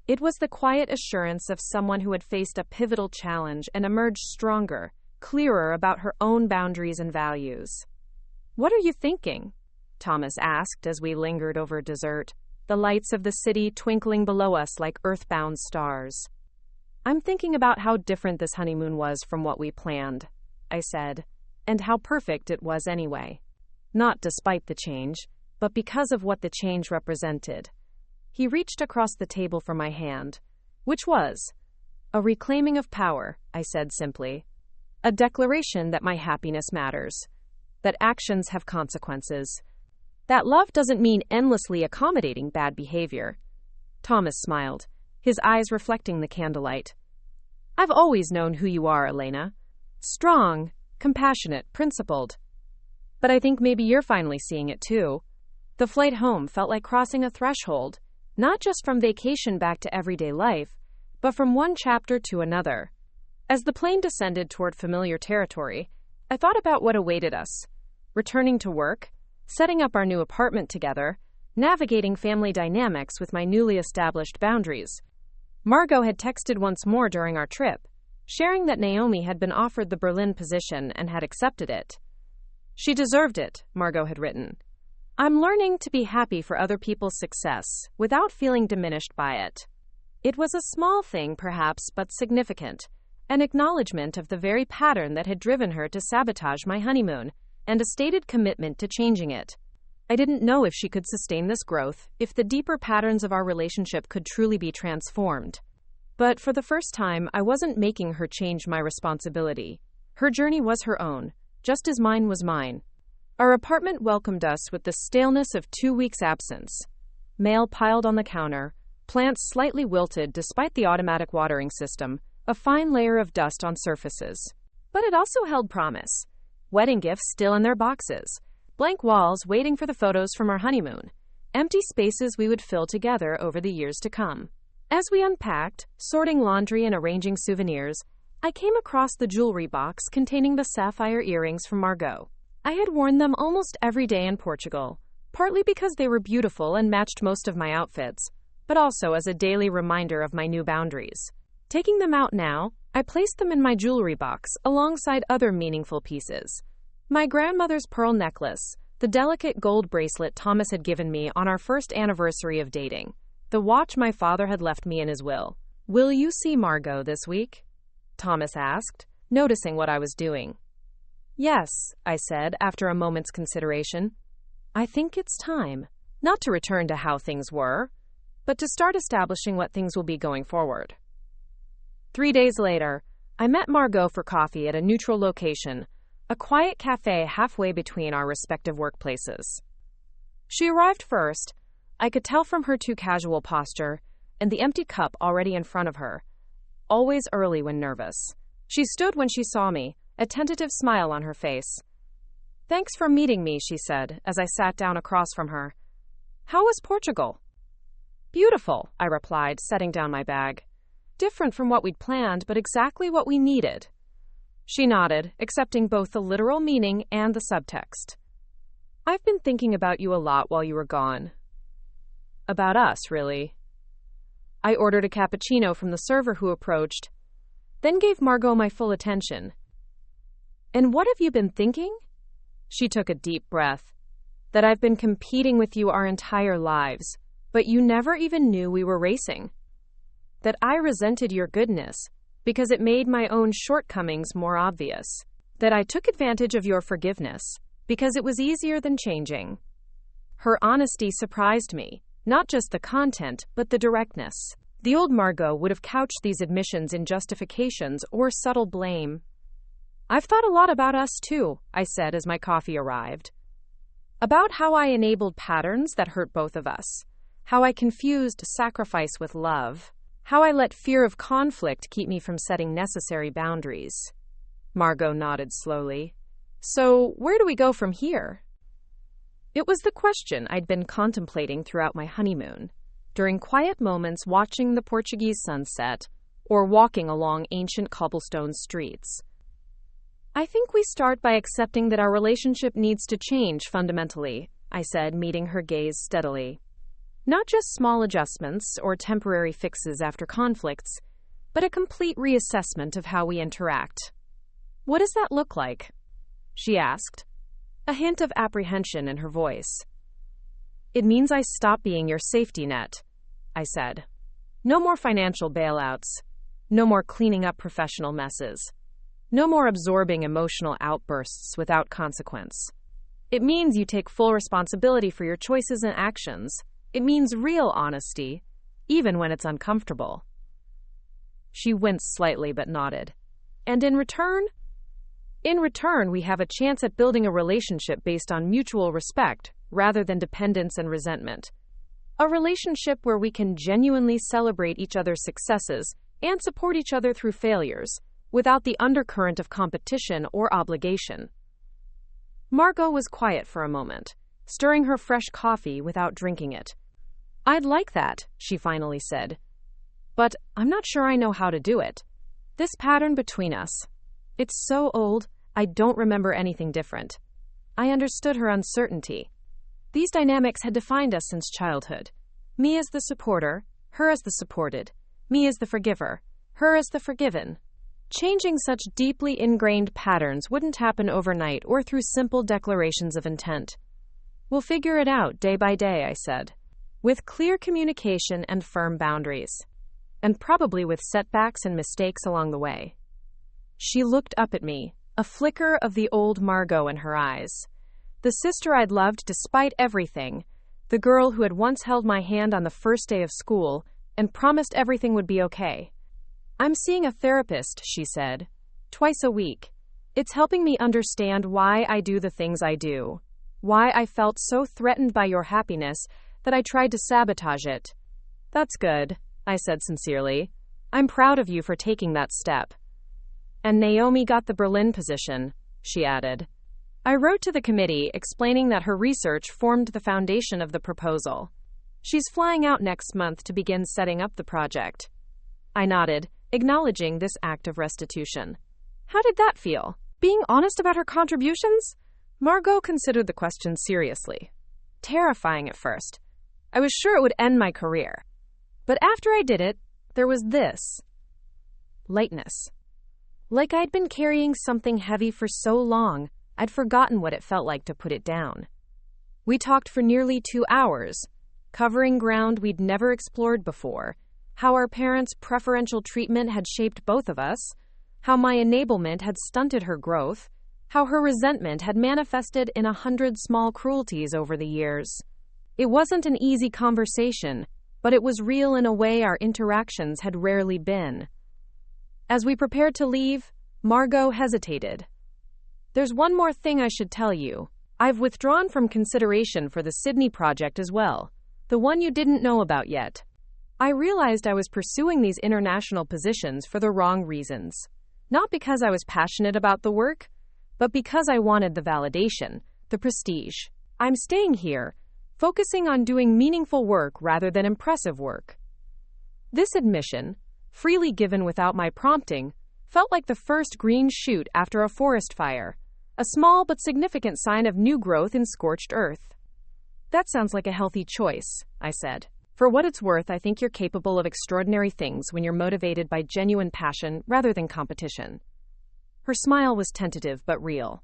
It was the quiet assurance of someone who had faced a pivotal challenge and emerged stronger, clearer about her own boundaries and values. "What are you thinking?" Thomas asked as we lingered over dessert, the lights of the city twinkling below us like earthbound stars. "I'm thinking about how different this honeymoon was from what we planned," I said, "and how perfect it was anyway. Not despite the change, but because of what the change represented." He reached across the table for my hand. "Which was a reclaiming of power," I said simply. "A declaration that my happiness matters, that actions have consequences, that love doesn't mean endlessly accommodating bad behavior." Thomas smiled, his eyes reflecting the candlelight. "I've always known who you are, Elena. Strong, compassionate, principled. But I think maybe you're finally seeing it too." The flight home felt like crossing a threshold, not just from vacation back to everyday life, but from one chapter to another. As the plane descended toward familiar territory, I thought about what awaited us. Returning to work, setting up our new apartment together, navigating family dynamics with my newly established boundaries. Margot had texted once more during our trip, sharing that Naomi had been offered the Berlin position and had accepted it. "She deserved it," Margot had written. "I'm learning to be happy for other people's success without feeling diminished by it." It was a small thing, perhaps, but significant. An acknowledgement of the very pattern that had driven her to sabotage my honeymoon, and a stated commitment to changing it. I didn't know if she could sustain this growth, if the deeper patterns of our relationship could truly be transformed. But for the first time, I wasn't making her change my responsibility. Her journey was her own, just as mine was mine. Our apartment welcomed us with the staleness of 2 weeks' absence. Mail piled on the counter, Plants slightly wilted despite the automatic watering system, a fine layer of dust on surfaces. But it also held promise. Wedding gifts still in their boxes. Blank walls waiting for the photos from our honeymoon. Empty spaces we would fill together over the years to come. As we unpacked, sorting laundry and arranging souvenirs, I came across the jewelry box containing the sapphire earrings from Margot. I had worn them almost every day in Portugal, partly because they were beautiful and matched most of my outfits, but also as a daily reminder of my new boundaries. Taking them out now, I placed them in my jewelry box alongside other meaningful pieces. My grandmother's pearl necklace, the delicate gold bracelet Thomas had given me on our first anniversary of dating, the watch my father had left me in his will. "Will you see Margot this week?" Thomas asked, noticing what I was doing. "Yes," I said after a moment's consideration. "I think it's time, not to return to how things were, but to start establishing what things will be going forward." 3 days later, I met Margot for coffee at a neutral location, a quiet cafe halfway between our respective workplaces. She arrived first. I could tell from her too casual posture and the empty cup already in front of her. Always early when nervous. She stood when she saw me, a tentative smile on her face. "Thanks for meeting me," she said, as I sat down across from her. "How was Portugal?" "Beautiful," I replied, setting down my bag. "Different from what we'd planned, but exactly what we needed." She nodded, accepting both the literal meaning and the subtext. "I've been thinking about you a lot while you were gone." "About us, really?" I ordered a cappuccino from the server who approached, then gave Margot my full attention. "And what have you been thinking?" She took a deep breath. "That I've been competing with you our entire lives, but you never even knew we were racing. That I resented your goodness, because it made my own shortcomings more obvious. That I took advantage of your forgiveness, because it was easier than changing." Her honesty surprised me, not just the content, but the directness. The old Margot would have couched these admissions in justifications or subtle blame. "I've thought a lot about us too," I said as my coffee arrived. "About how I enabled patterns that hurt both of us. How I confused sacrifice with love. How I let fear of conflict keep me from setting necessary boundaries." Margot nodded slowly. "So, where do we go from here?" It was the question I'd been contemplating throughout my honeymoon, during quiet moments watching the Portuguese sunset or walking along ancient cobblestone streets. "I think we start by accepting that our relationship needs to change fundamentally," I said, meeting her gaze steadily. "Not just small adjustments or temporary fixes after conflicts, but a complete reassessment of how we interact." "What does that look like?" she asked, a hint of apprehension in her voice. "It means I stop being your safety net," I said. "No more financial bailouts. No more cleaning up professional messes. No more absorbing emotional outbursts without consequence. It means you take full responsibility for your choices and actions. It means real honesty, even when it's uncomfortable." She winced slightly but nodded. "And in return?" "In return, we have a chance at building a relationship based on mutual respect rather than dependence and resentment. A relationship where we can genuinely celebrate each other's successes and support each other through failures, without the undercurrent of competition or obligation." Margot was quiet for a moment, stirring her fresh coffee without drinking it. "I'd like that," she finally said. "But I'm not sure I know how to do it. This pattern between us, it's so old, I don't remember anything different." I understood her uncertainty. These dynamics had defined us since childhood. Me as the supporter, her as the supported. Me as the forgiver, her as the forgiven. Changing such deeply ingrained patterns wouldn't happen overnight or through simple declarations of intent. "We'll figure it out day by day," I said, "with clear communication and firm boundaries. And probably with setbacks and mistakes along the way." She looked up at me, a flicker of the old Margot in her eyes. The sister I'd loved despite everything, the girl who had once held my hand on the first day of school and promised everything would be okay. "I'm seeing a therapist," she said, "twice a week. It's helping me understand why I do the things I do, why I felt so threatened by your happiness that I tried to sabotage it. That's good, I said sincerely. I'm proud of you for taking that step. And Naomi got the Berlin position, she added. I wrote to the committee explaining that her research formed the foundation of the proposal. She's flying out next month to begin setting up the project. I nodded, acknowledging this act of restitution. How did that feel? Being honest about her contributions? Margot considered the question seriously. Terrifying at first. I was sure it would end my career. But after I did it, there was this. Lightness. Like I'd been carrying something heavy for so long, I'd forgotten what it felt like to put it down. We talked for nearly 2 hours, covering ground we'd never explored before, how our parents' preferential treatment had shaped both of us, how my enablement had stunted her growth, how her resentment had manifested in 100 small cruelties over the years. It wasn't an easy conversation, but it was real in a way our interactions had rarely been. As we prepared to leave, Margot hesitated. There's one more thing I should tell you. I've withdrawn from consideration for the Sydney project as well, the one you didn't know about yet. I realized I was pursuing these international positions for the wrong reasons. Not because I was passionate about the work, but because I wanted the validation, the prestige. I'm staying here, focusing on doing meaningful work rather than impressive work. This admission, freely given without my prompting, felt like the first green shoot after a forest fire, a small but significant sign of new growth in scorched earth. That sounds like a healthy choice, I said. For what it's worth, I think you're capable of extraordinary things when you're motivated by genuine passion rather than competition. Her smile was tentative but real.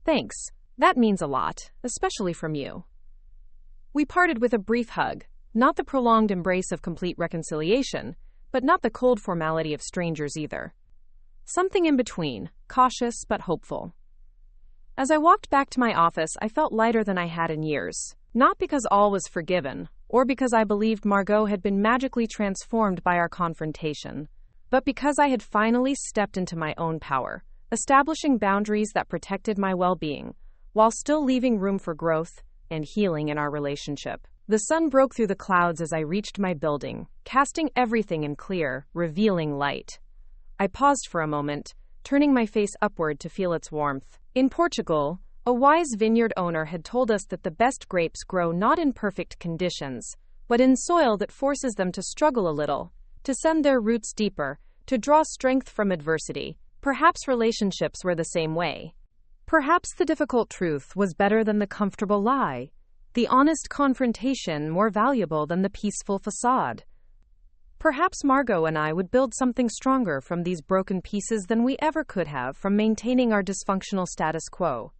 Thanks. That means a lot, especially from you. We parted with a brief hug, not the prolonged embrace of complete reconciliation, but not the cold formality of strangers either. Something in between, cautious but hopeful. As I walked back to my office, I felt lighter than I had in years, not because all was forgiven, or because I believed Margot had been magically transformed by our confrontation, but because I had finally stepped into my own power, establishing boundaries that protected my well-being, while still leaving room for growth and healing in our relationship. The sun broke through the clouds as I reached my building, casting everything in clear, revealing light. I paused for a moment, turning my face upward to feel its warmth. In Portugal, a wise vineyard owner had told us that the best grapes grow not in perfect conditions, but in soil that forces them to struggle a little, to send their roots deeper, to draw strength from adversity. Perhaps relationships were the same way. Perhaps the difficult truth was better than the comfortable lie, the honest confrontation more valuable than the peaceful facade. Perhaps Margot and I would build something stronger from these broken pieces than we ever could have from maintaining our dysfunctional status quo.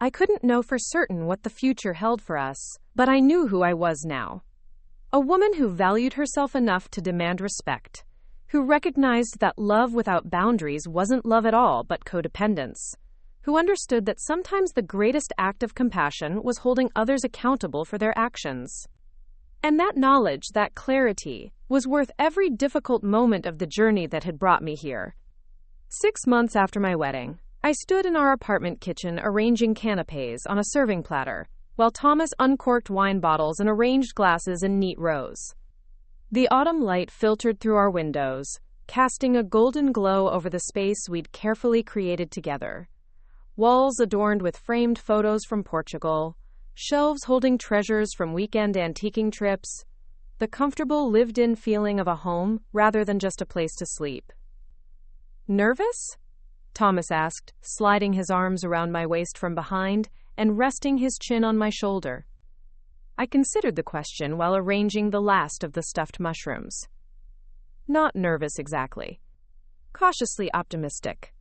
I couldn't know for certain what the future held for us, but I knew who I was now. A woman who valued herself enough to demand respect, who recognized that love without boundaries wasn't love at all but codependence, who understood that sometimes the greatest act of compassion was holding others accountable for their actions. And that knowledge, that clarity, was worth every difficult moment of the journey that had brought me here. 6 months after my wedding, I stood in our apartment kitchen arranging canapes on a serving platter, while Thomas uncorked wine bottles and arranged glasses in neat rows. The autumn light filtered through our windows, casting a golden glow over the space we'd carefully created together. Walls adorned with framed photos from Portugal, shelves holding treasures from weekend antiquing trips, the comfortable lived-in feeling of a home rather than just a place to sleep. Nervous? Thomas asked, sliding his arms around my waist from behind and resting his chin on my shoulder. I considered the question while arranging the last of the stuffed mushrooms. Not nervous exactly. Cautiously optimistic.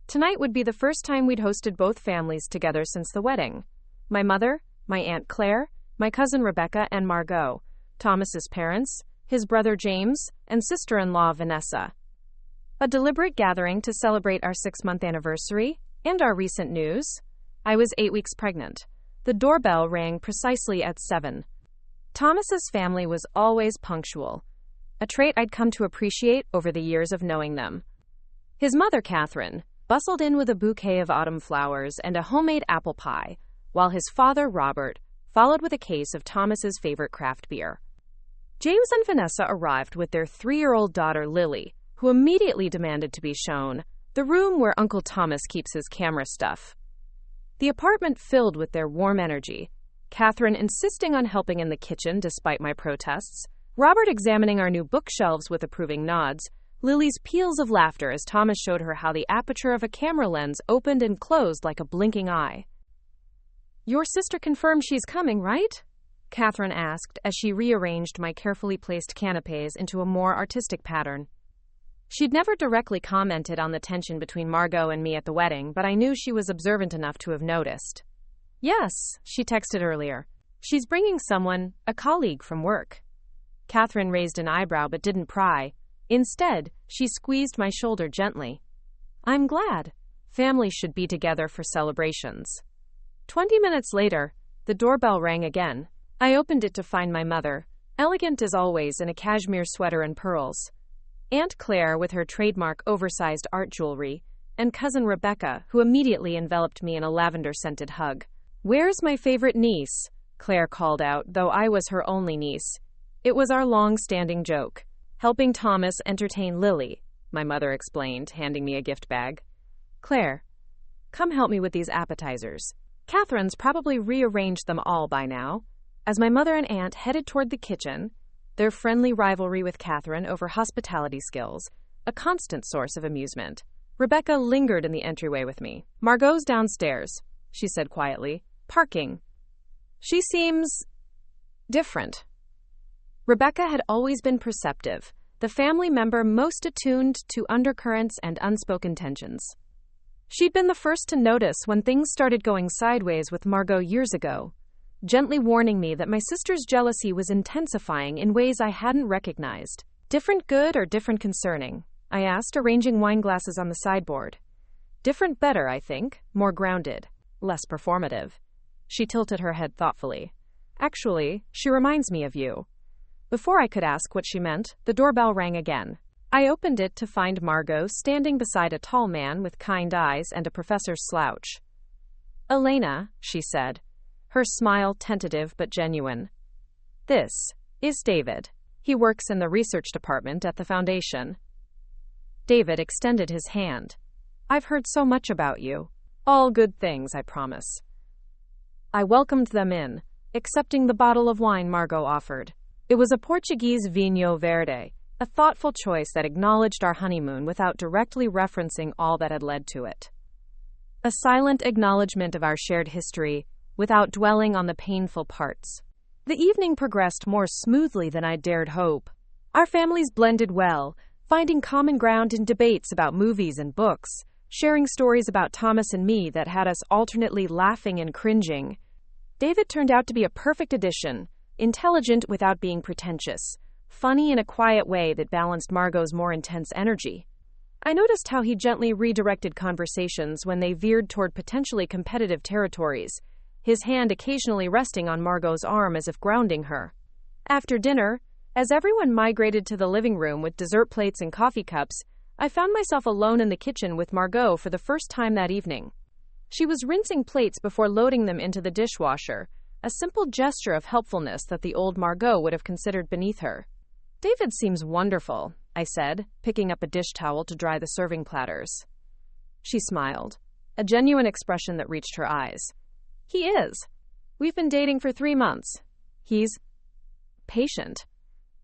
Tonight would be the first time we'd hosted both families together since the wedding. My mother, my Aunt Claire, my cousin Rebecca and Margot, Thomas's parents, his brother James, and sister-in-law Vanessa. A deliberate gathering to celebrate our 6-month anniversary and our recent news. I was 8 weeks pregnant. The doorbell rang precisely at 7. Thomas's family was always punctual, a trait I'd come to appreciate over the years of knowing them. His mother, Catherine, bustled in with a bouquet of autumn flowers and a homemade apple pie, while his father, Robert, followed with a case of Thomas's favorite craft beer. James and Vanessa arrived with their 3-year-old daughter Lily, who immediately demanded to be shown the room where Uncle Thomas keeps his camera stuff. The apartment filled with their warm energy, Catherine insisting on helping in the kitchen despite my protests, Robert examining our new bookshelves with approving nods, Lily's peals of laughter as Thomas showed her how the aperture of a camera lens opened and closed like a blinking eye. "Your sister confirmed she's coming, right?" Catherine asked as she rearranged my carefully placed canapés into a more artistic pattern. She'd never directly commented on the tension between Margot and me at the wedding, but I knew she was observant enough to have noticed. "Yes," she texted earlier. "She's bringing someone, a colleague from work." Catherine raised an eyebrow but didn't pry. Instead, she squeezed my shoulder gently. "I'm glad. Families should be together for celebrations." 20 minutes later, the doorbell rang again. I opened it to find my mother, elegant as always in a cashmere sweater and pearls, Aunt Claire with her trademark oversized art jewelry, and cousin Rebecca, who immediately enveloped me in a lavender-scented hug. "Where's my favorite niece?" Claire called out, though I was her only niece. It was our long-standing joke. "Helping Thomas entertain Lily," my mother explained, handing me a gift bag. "Claire, come help me with these appetizers." Catherine's probably rearranged them all by now. As my mother and aunt headed toward the kitchen, their friendly rivalry with Catherine over hospitality skills, a constant source of amusement, Rebecca lingered in the entryway with me. "Margot's downstairs," she said quietly. "Parking. She seems different." Rebecca had always been perceptive, the family member most attuned to undercurrents and unspoken tensions. She'd been the first to notice when things started going sideways with Margot years ago, gently warning me that my sister's jealousy was intensifying in ways I hadn't recognized. "Different good or different concerning?" I asked, arranging wine glasses on the sideboard. "Different better, I think. More grounded. Less performative." She tilted her head thoughtfully. "Actually, she reminds me of you." Before I could ask what she meant, the doorbell rang again. I opened it to find Margot standing beside a tall man with kind eyes and a professor's slouch. "Elena," she said, her smile tentative but genuine. "This is David. He works in the research department at the foundation." David extended his hand. "I've heard so much about you. All good things, I promise." I welcomed them in, accepting the bottle of wine Margot offered. It was a Portuguese Vinho Verde, a thoughtful choice that acknowledged our honeymoon without directly referencing all that had led to it. A silent acknowledgement of our shared history, without dwelling on the painful parts. The evening progressed more smoothly than I dared hope. Our families blended well, finding common ground in debates about movies and books, sharing stories about Thomas and me that had us alternately laughing and cringing. David turned out to be a perfect addition, intelligent without being pretentious, funny in a quiet way that balanced Margot's more intense energy. I noticed how he gently redirected conversations when they veered toward potentially competitive territories, his hand occasionally resting on Margot's arm as if grounding her. After dinner, as everyone migrated to the living room with dessert plates and coffee cups, I found myself alone in the kitchen with Margot for the first time that evening. She was rinsing plates before loading them into the dishwasher, a simple gesture of helpfulness that the old Margot would have considered beneath her. "David seems wonderful," I said, picking up a dish towel to dry the serving platters. She smiled, a genuine expression that reached her eyes. "He is. We've been dating for 3 months. He's patient.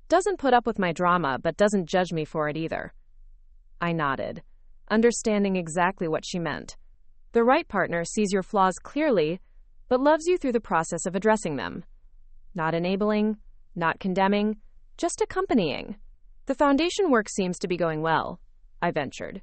Doesn't put up with my drama, but doesn't judge me for it either." I nodded, understanding exactly what she meant. The right partner sees your flaws clearly, but loves you through the process of addressing them. Not enabling, not condemning, just accompanying. "The foundation work seems to be going well," I ventured.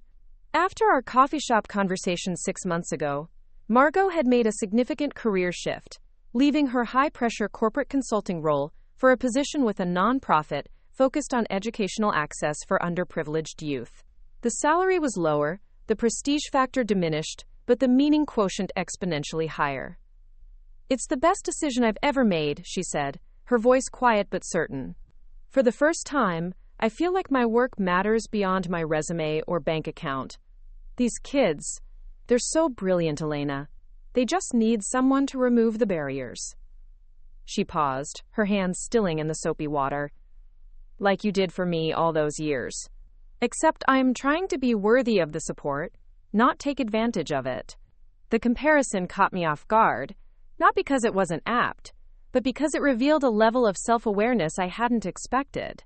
After our coffee shop conversation 6 months ago, Margot had made a significant career shift, leaving her high-pressure corporate consulting role for a position with a nonprofit focused on educational access for underprivileged youth. The salary was lower, the prestige factor diminished, but the meaning quotient exponentially higher. "It's the best decision I've ever made," she said, her voice quiet but certain. "For the first time, I feel like my work matters beyond my resume or bank account. These kids, they're so brilliant, Elena. They just need someone to remove the barriers." She paused, her hands stilling in the soapy water. like you did for me all those years. Except I'm trying to be worthy of the support, not take advantage of it. The comparison caught me off guard, not because it wasn't apt, but because it revealed a level of self-awareness I hadn't expected.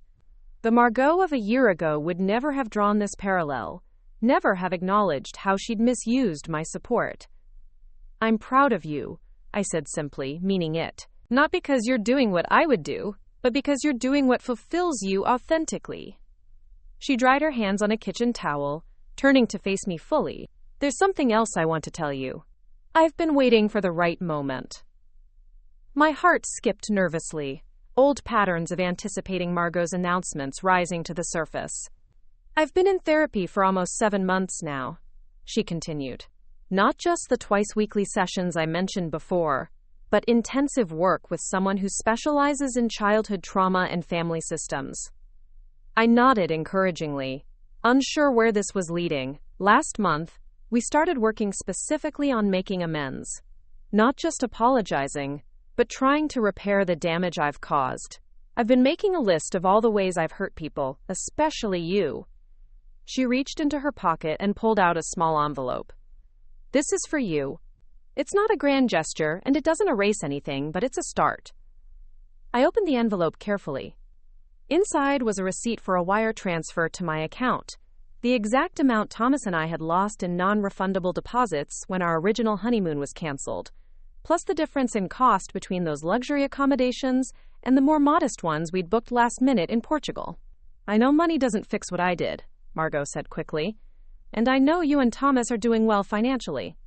The Margot of a year ago would never have drawn this parallel, never have acknowledged how she'd misused my support. I'm proud of you, I said simply, meaning it. Not because you're doing what I would do, but because you're doing what fulfills you authentically. She dried her hands on a kitchen towel, turning to face me fully. There's something else I want to tell you. I've been waiting for the right moment. My heart skipped nervously, old patterns of anticipating Margot's announcements rising to the surface. I've been in therapy for almost 7 months now, she continued. Not just the twice-weekly sessions I mentioned before, but intensive work with someone who specializes in childhood trauma and family systems. I nodded encouragingly, unsure where this was leading. Last month, we started working specifically on making amends. Not just apologizing, but trying to repair the damage I've caused. I've been making a list of all the ways I've hurt people, especially you. She reached into her pocket and pulled out a small envelope. This is for you. It's not a grand gesture, and it doesn't erase anything, but it's a start. I opened the envelope carefully. Inside was a receipt for a wire transfer to my account, the exact amount Thomas and I had lost in non-refundable deposits when our original honeymoon was canceled, plus the difference in cost between those luxury accommodations and the more modest ones we'd booked last minute in Portugal. I know money doesn't fix what I did, Margot said quickly, and I know you and Thomas are doing well financially.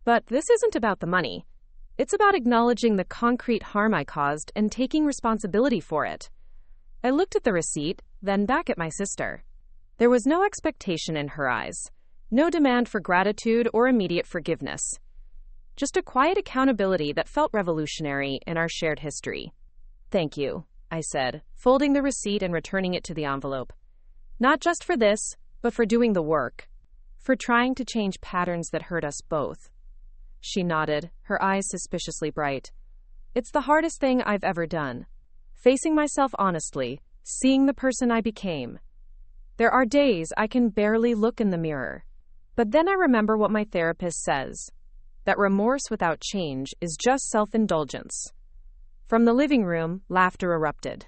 But this isn't about the money. It's about acknowledging the concrete harm I caused and taking responsibility for it. I looked at the receipt, then back at my sister. There was no expectation in her eyes, no demand for gratitude or immediate forgiveness. Just a quiet accountability that felt revolutionary in our shared history. Thank you, I said, folding the receipt and returning it to the envelope. Not just for this, but for doing the work. For trying to change patterns that hurt us both. She nodded, her eyes suspiciously bright. It's the hardest thing I've ever done. Facing myself honestly, seeing the person I became. There are days I can barely look in the mirror. But then I remember what my therapist says. That remorse without change is just self-indulgence. From the living room, laughter erupted.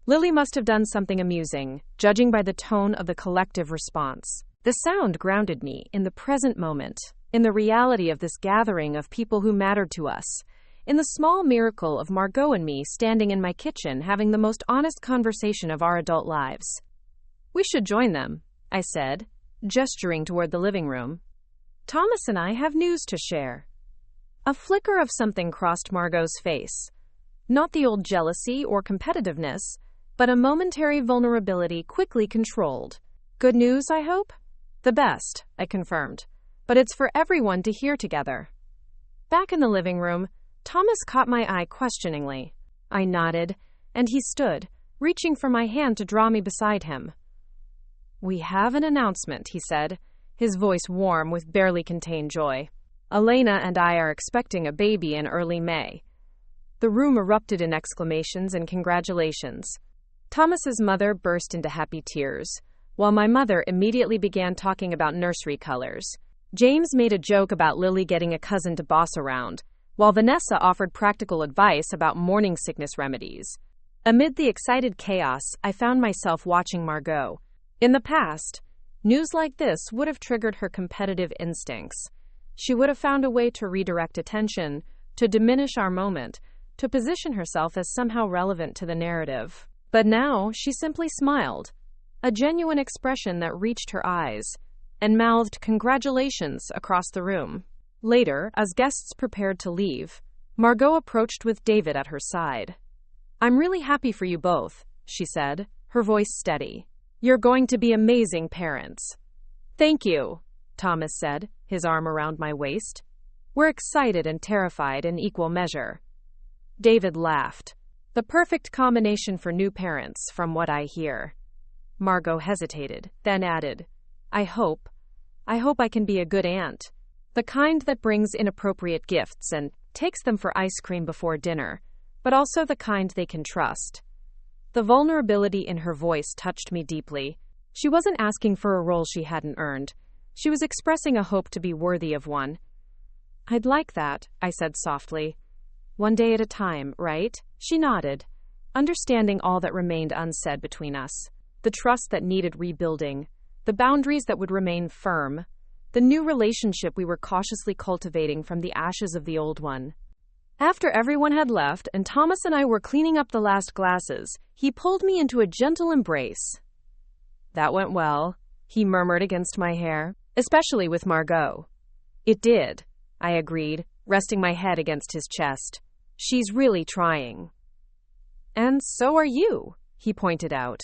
Lily must have done something amusing, judging by the tone of the collective response. The sound grounded me in the present moment, in the reality of this gathering of people who mattered to us, in the small miracle of Margot and me standing in my kitchen having the most honest conversation of our adult lives. We should join them, I said, gesturing toward the living room. Thomas and I have news to share. A flicker of something crossed Margot's face. Not the old jealousy or competitiveness, but a momentary vulnerability quickly controlled. Good news, I hope? The best, I confirmed. But it's for everyone to hear together. Back in the living room, Thomas caught my eye questioningly. I nodded, and he stood, reaching for my hand to draw me beside him. We have an announcement, he said, his voice warm with barely contained joy. Elena and I are expecting a baby in early May. The room erupted in exclamations and congratulations. Thomas's mother burst into happy tears, while my mother immediately began talking about nursery colors. James made a joke about Lily getting a cousin to boss around, while Vanessa offered practical advice about morning sickness remedies. Amid the excited chaos, I found myself watching Margot. In the past, news like this would have triggered her competitive instincts. She would have found a way to redirect attention, to diminish our moment, to position herself as somehow relevant to the narrative. But now, she simply smiled, a genuine expression that reached her eyes, and mouthed congratulations across the room. Later, as guests prepared to leave, Margot approached with David at her side. I'm really happy for you both, she said, her voice steady. You're going to be amazing parents. Thank you, Thomas said, his arm around my waist. We're excited and terrified in equal measure. David laughed. The perfect combination for new parents, from what I hear. Margot hesitated, then added, I hope I can be a good aunt. The kind that brings inappropriate gifts and takes them for ice cream before dinner, but also the kind they can trust. The vulnerability in her voice touched me deeply. She wasn't asking for a role she hadn't earned. She was expressing a hope to be worthy of one. "I'd like that," I said softly. "One day at a time, right?" She nodded, understanding all that remained unsaid between us. The trust that needed rebuilding, the boundaries that would remain firm, the new relationship we were cautiously cultivating from the ashes of the old one. After everyone had left and Thomas and I were cleaning up the last glasses, he pulled me into a gentle embrace. "That went well," he murmured against my hair, "especially with Margot." "It did," I agreed, resting my head against his chest. "She's really trying." "And so are you," he pointed out.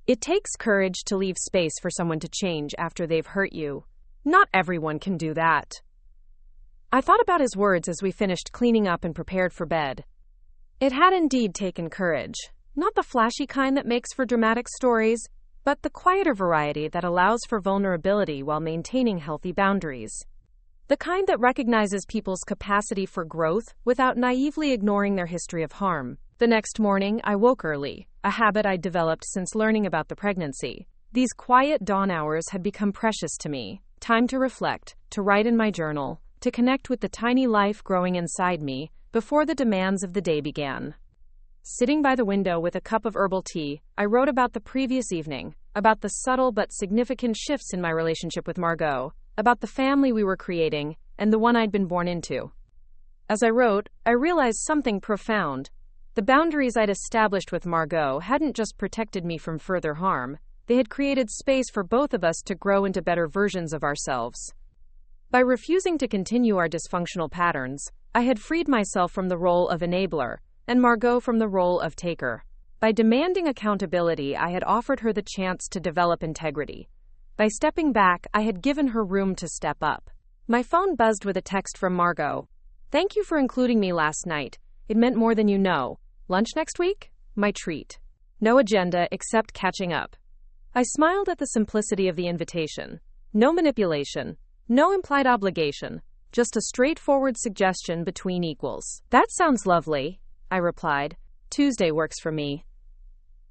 "It takes courage to leave space for someone to change after they've hurt you. Not everyone can do that." I thought about his words as we finished cleaning up and prepared for bed. It had indeed taken courage. Not the flashy kind that makes for dramatic stories, but the quieter variety that allows for vulnerability while maintaining healthy boundaries. The kind that recognizes people's capacity for growth without naively ignoring their history of harm. The next morning, I woke early, a habit I'd developed since learning about the pregnancy. These quiet dawn hours had become precious to me. Time to reflect, to write in my journal, to connect with the tiny life growing inside me before the demands of the day began. Sitting by the window with a cup of herbal tea, I wrote about the previous evening, about the subtle but significant shifts in my relationship with Margot, about the family we were creating, and the one I'd been born into. As I wrote, I realized something profound. The boundaries I'd established with Margot hadn't just protected me from further harm, they had created space for both of us to grow into better versions of ourselves. By refusing to continue our dysfunctional patterns, I had freed myself from the role of enabler, and Margot from the role of taker. By demanding accountability, I had offered her the chance to develop integrity. By stepping back, I had given her room to step up. My phone buzzed with a text from Margot. "Thank you for including me last night. It meant more than you know. Lunch next week? My treat. No agenda except catching up." I smiled at the simplicity of the invitation. No manipulation. No implied obligation, just a straightforward suggestion between equals. "That sounds lovely," I replied. "Tuesday works for me."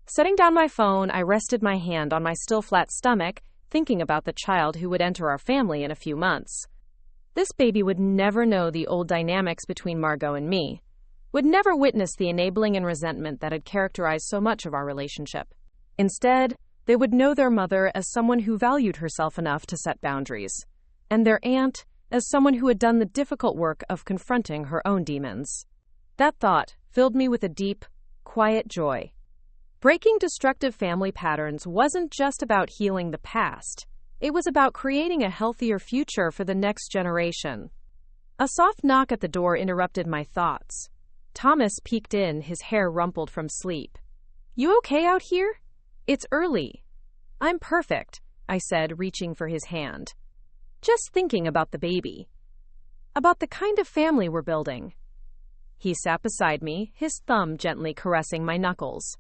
Setting down my phone, I rested my hand on my still flat stomach, thinking about the child who would enter our family in a few months. This baby would never know the old dynamics between Margot and me, would never witness the enabling and resentment that had characterized so much of our relationship. Instead, they would know their mother as someone who valued herself enough to set boundaries, and their aunt as someone who had done the difficult work of confronting her own demons. That thought filled me with a deep, quiet joy. Breaking destructive family patterns wasn't just about healing the past. It was about creating a healthier future for the next generation. A soft knock at the door interrupted my thoughts. Thomas peeked in, his hair rumpled from sleep. "You okay out here? It's early." "I'm perfect," I said, reaching for his hand. "Just thinking about the baby. About the kind of family we're building." He sat beside me, his thumb gently caressing my knuckles.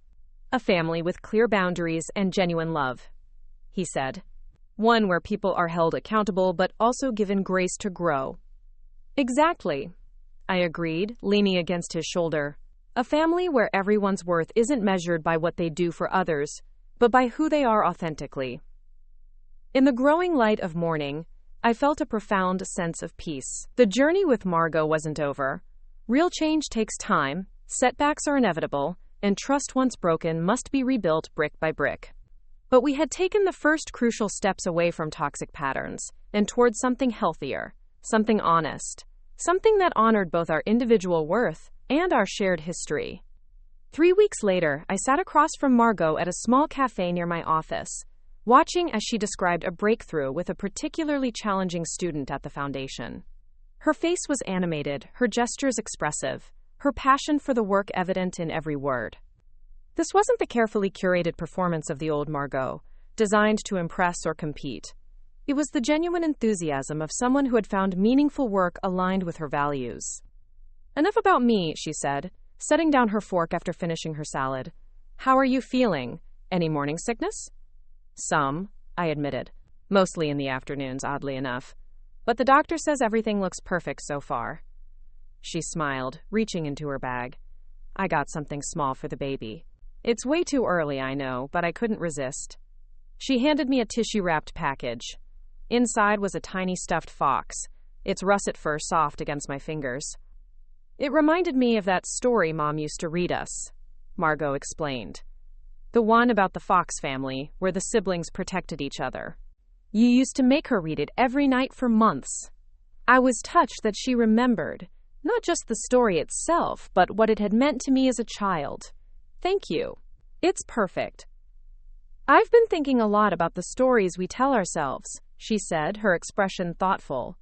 "A family with clear boundaries and genuine love," he said. "One where people are held accountable but also given grace to grow." "Exactly," I agreed, leaning against his shoulder. "A family where everyone's worth isn't measured by what they do for others, but by who they are authentically." In the growing light of morning, I felt a profound sense of peace. The journey with Margot wasn't over. Real change takes time, setbacks are inevitable, and trust once broken must be rebuilt brick by brick. But we had taken the first crucial steps away from toxic patterns and towards something healthier, something honest, something that honored both our individual worth and our shared history. 3 weeks later, I sat across from Margot at a small cafe near my office, watching as she described a breakthrough with a particularly challenging student at the foundation. Her face was animated, her gestures expressive, her passion for the work evident in every word. This wasn't the carefully curated performance of the old Margot, designed to impress or compete. It was the genuine enthusiasm of someone who had found meaningful work aligned with her values. "Enough about me," she said, setting down her fork after finishing her salad. "How are you feeling? Any morning sickness?" "Some," I admitted. "Mostly in the afternoons, oddly enough. But the doctor says everything looks perfect so far." She smiled, reaching into her bag. "I got something small for the baby. It's way too early, I know, but I couldn't resist. She handed me a tissue-wrapped package. Inside was a tiny stuffed fox, its russet fur soft against my fingers. It reminded me of that story Mom used to read us, Margot explained. The one about the Fox family, where the siblings protected each other. You used to make her read it every night for months. I was touched that she remembered, not just the story itself, but what it had meant to me as a child. Thank you. It's perfect. I've been thinking a lot about the stories we tell ourselves, she said, her expression thoughtful.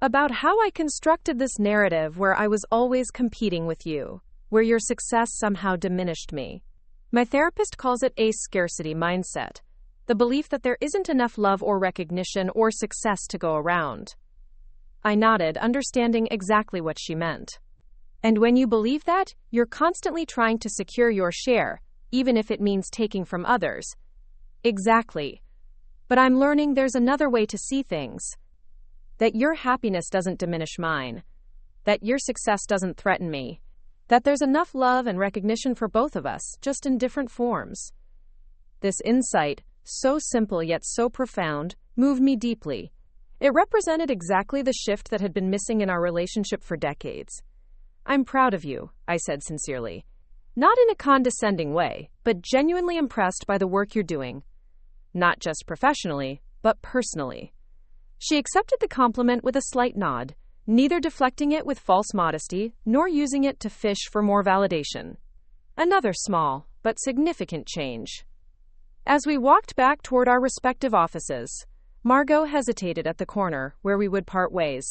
About how I constructed this narrative where I was always competing with you, where your success somehow diminished me. My therapist calls it a scarcity mindset, the belief that there isn't enough love or recognition or success to go around. I nodded, understanding exactly what she meant. And when you believe that, you're constantly trying to secure your share, even if it means taking from others. Exactly. But I'm learning there's another way to see things. That your happiness doesn't diminish mine. That your success doesn't threaten me. That there's enough love and recognition for both of us, just in different forms. This insight, so simple yet so profound, moved me deeply. It represented exactly the shift that had been missing in our relationship for decades. I'm proud of you, I said sincerely. Not in a condescending way, but genuinely impressed by the work you're doing. Not just professionally, but personally. She accepted the compliment with a slight nod, neither deflecting it with false modesty, nor using it to fish for more validation. Another small, but significant change. As we walked back toward our respective offices, Margot hesitated at the corner where we would part ways.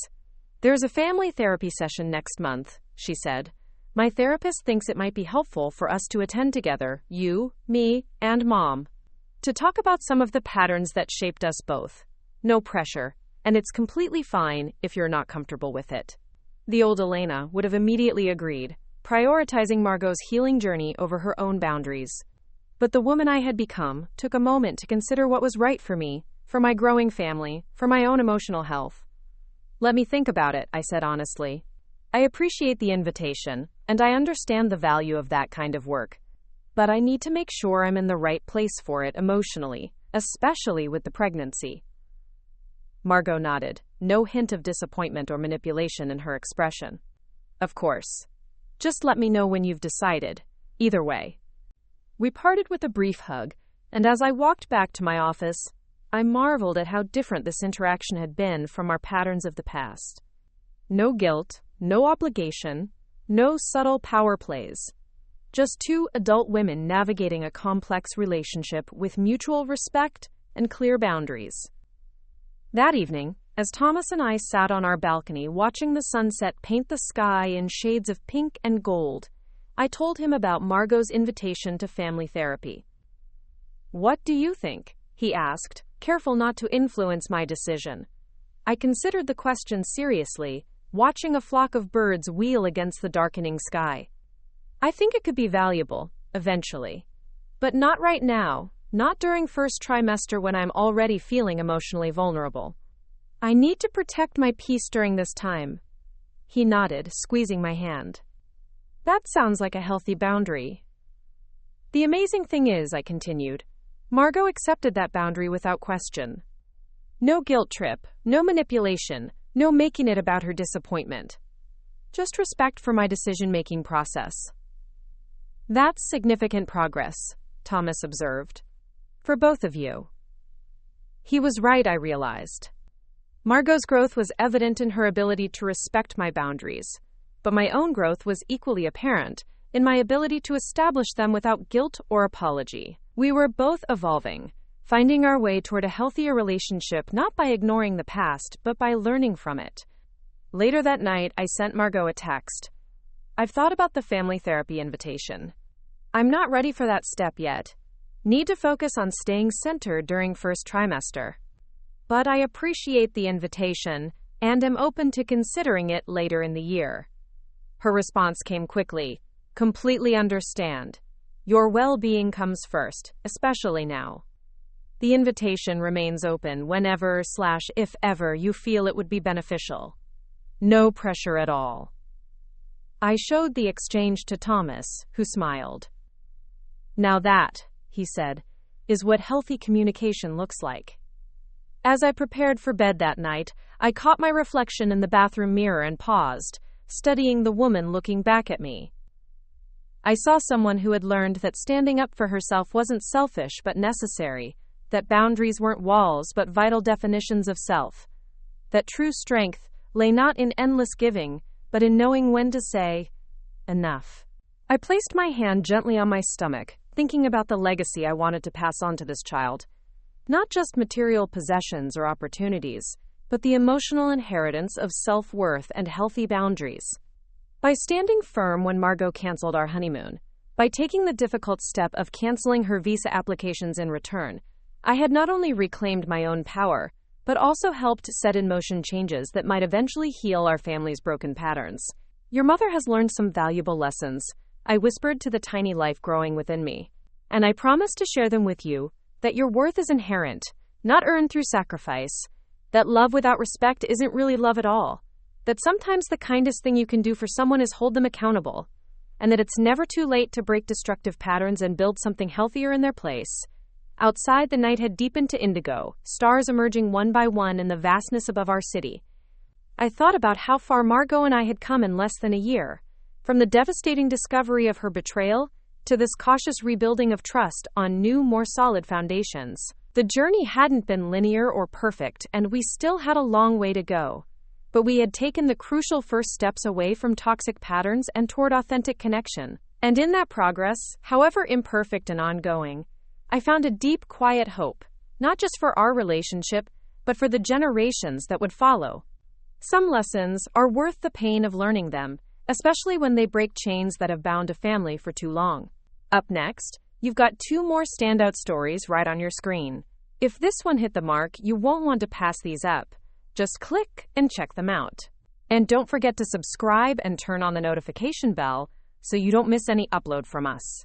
There's a family therapy session next month, she said. My therapist thinks it might be helpful for us to attend together, you, me, and Mom, to talk about some of the patterns that shaped us both. No pressure, and it's completely fine if you're not comfortable with it. The old Elena would have immediately agreed, prioritizing Margot's healing journey over her own boundaries. But the woman I had become took a moment to consider what was right for me, for my growing family, for my own emotional health. Let me think about it, I said honestly. I appreciate the invitation, and I understand the value of that kind of work. But I need to make sure I'm in the right place for it emotionally, especially with the pregnancy. Margot nodded, no hint of disappointment or manipulation in her expression. Of course. Just let me know when you've decided. Either way. We parted with a brief hug, and as I walked back to my office, I marveled at how different this interaction had been from our patterns of the past. No guilt, no obligation, no subtle power plays. Just two adult women navigating a complex relationship with mutual respect and clear boundaries. That evening, as Thomas and I sat on our balcony watching the sunset paint the sky in shades of pink and gold, I told him about Margot's invitation to family therapy. What do you think? He asked, careful not to influence my decision. I considered the question seriously, watching a flock of birds wheel against the darkening sky. I think it could be valuable, eventually. But not right now, not during first trimester when I'm already feeling emotionally vulnerable. I need to protect my peace during this time. He nodded, squeezing my hand. That sounds like a healthy boundary. The amazing thing is, I continued, Margot accepted that boundary without question. No guilt trip, no manipulation, no making it about her disappointment. Just respect for my decision-making process. That's significant progress, Thomas observed. For both of you. He was right, I realized. Margot's growth was evident in her ability to respect my boundaries, but my own growth was equally apparent in my ability to establish them without guilt or apology. We were both evolving, finding our way toward a healthier relationship not by ignoring the past, but by learning from it. Later that night, I sent Margot a text. I've thought about the family therapy invitation. I'm not ready for that step yet. Need to focus on staying centered during first trimester. But I appreciate the invitation and am open to considering it later in the year. Her response came quickly. Completely understand. Your well-being comes first, especially now. The invitation remains open whenever/if ever you feel it would be beneficial. No pressure at all. I showed the exchange to Thomas, who smiled. Now that, he said, is what healthy communication looks like. As I prepared for bed that night, I caught my reflection in the bathroom mirror and paused, studying the woman looking back at me. I saw someone who had learned that standing up for herself wasn't selfish but necessary, that boundaries weren't walls but vital definitions of self, that true strength lay not in endless giving, but in knowing when to say, enough. I placed my hand gently on my stomach, thinking about the legacy I wanted to pass on to this child. Not just material possessions or opportunities, but the emotional inheritance of self-worth and healthy boundaries. By standing firm when Margot canceled our honeymoon, by taking the difficult step of canceling her visa applications in return, I had not only reclaimed my own power, but also helped set in motion changes that might eventually heal our family's broken patterns. Your mother has learned some valuable lessons, I whispered to the tiny life growing within me, and I promise to share them with you, that your worth is inherent, not earned through sacrifice, that love without respect isn't really love at all, that sometimes the kindest thing you can do for someone is hold them accountable, and that it's never too late to break destructive patterns and build something healthier in their place. Outside, the night had deepened to indigo, stars emerging one by one in the vastness above our city. I thought about how far Margot and I had come in less than a year, from the devastating discovery of her betrayal to this cautious rebuilding of trust on new, more solid foundations. The journey hadn't been linear or perfect, and we still had a long way to go. But we had taken the crucial first steps away from toxic patterns and toward authentic connection. And in that progress, however imperfect and ongoing, I found a deep, quiet hope, not just for our relationship, but for the generations that would follow. Some lessons are worth the pain of learning them, especially when they break chains that have bound a family for too long. Up next, you've got 2 more standout stories right on your screen. If this one hit the mark, you won't want to pass these up. Just click and check them out. And don't forget to subscribe and turn on the notification bell so you don't miss any upload from us.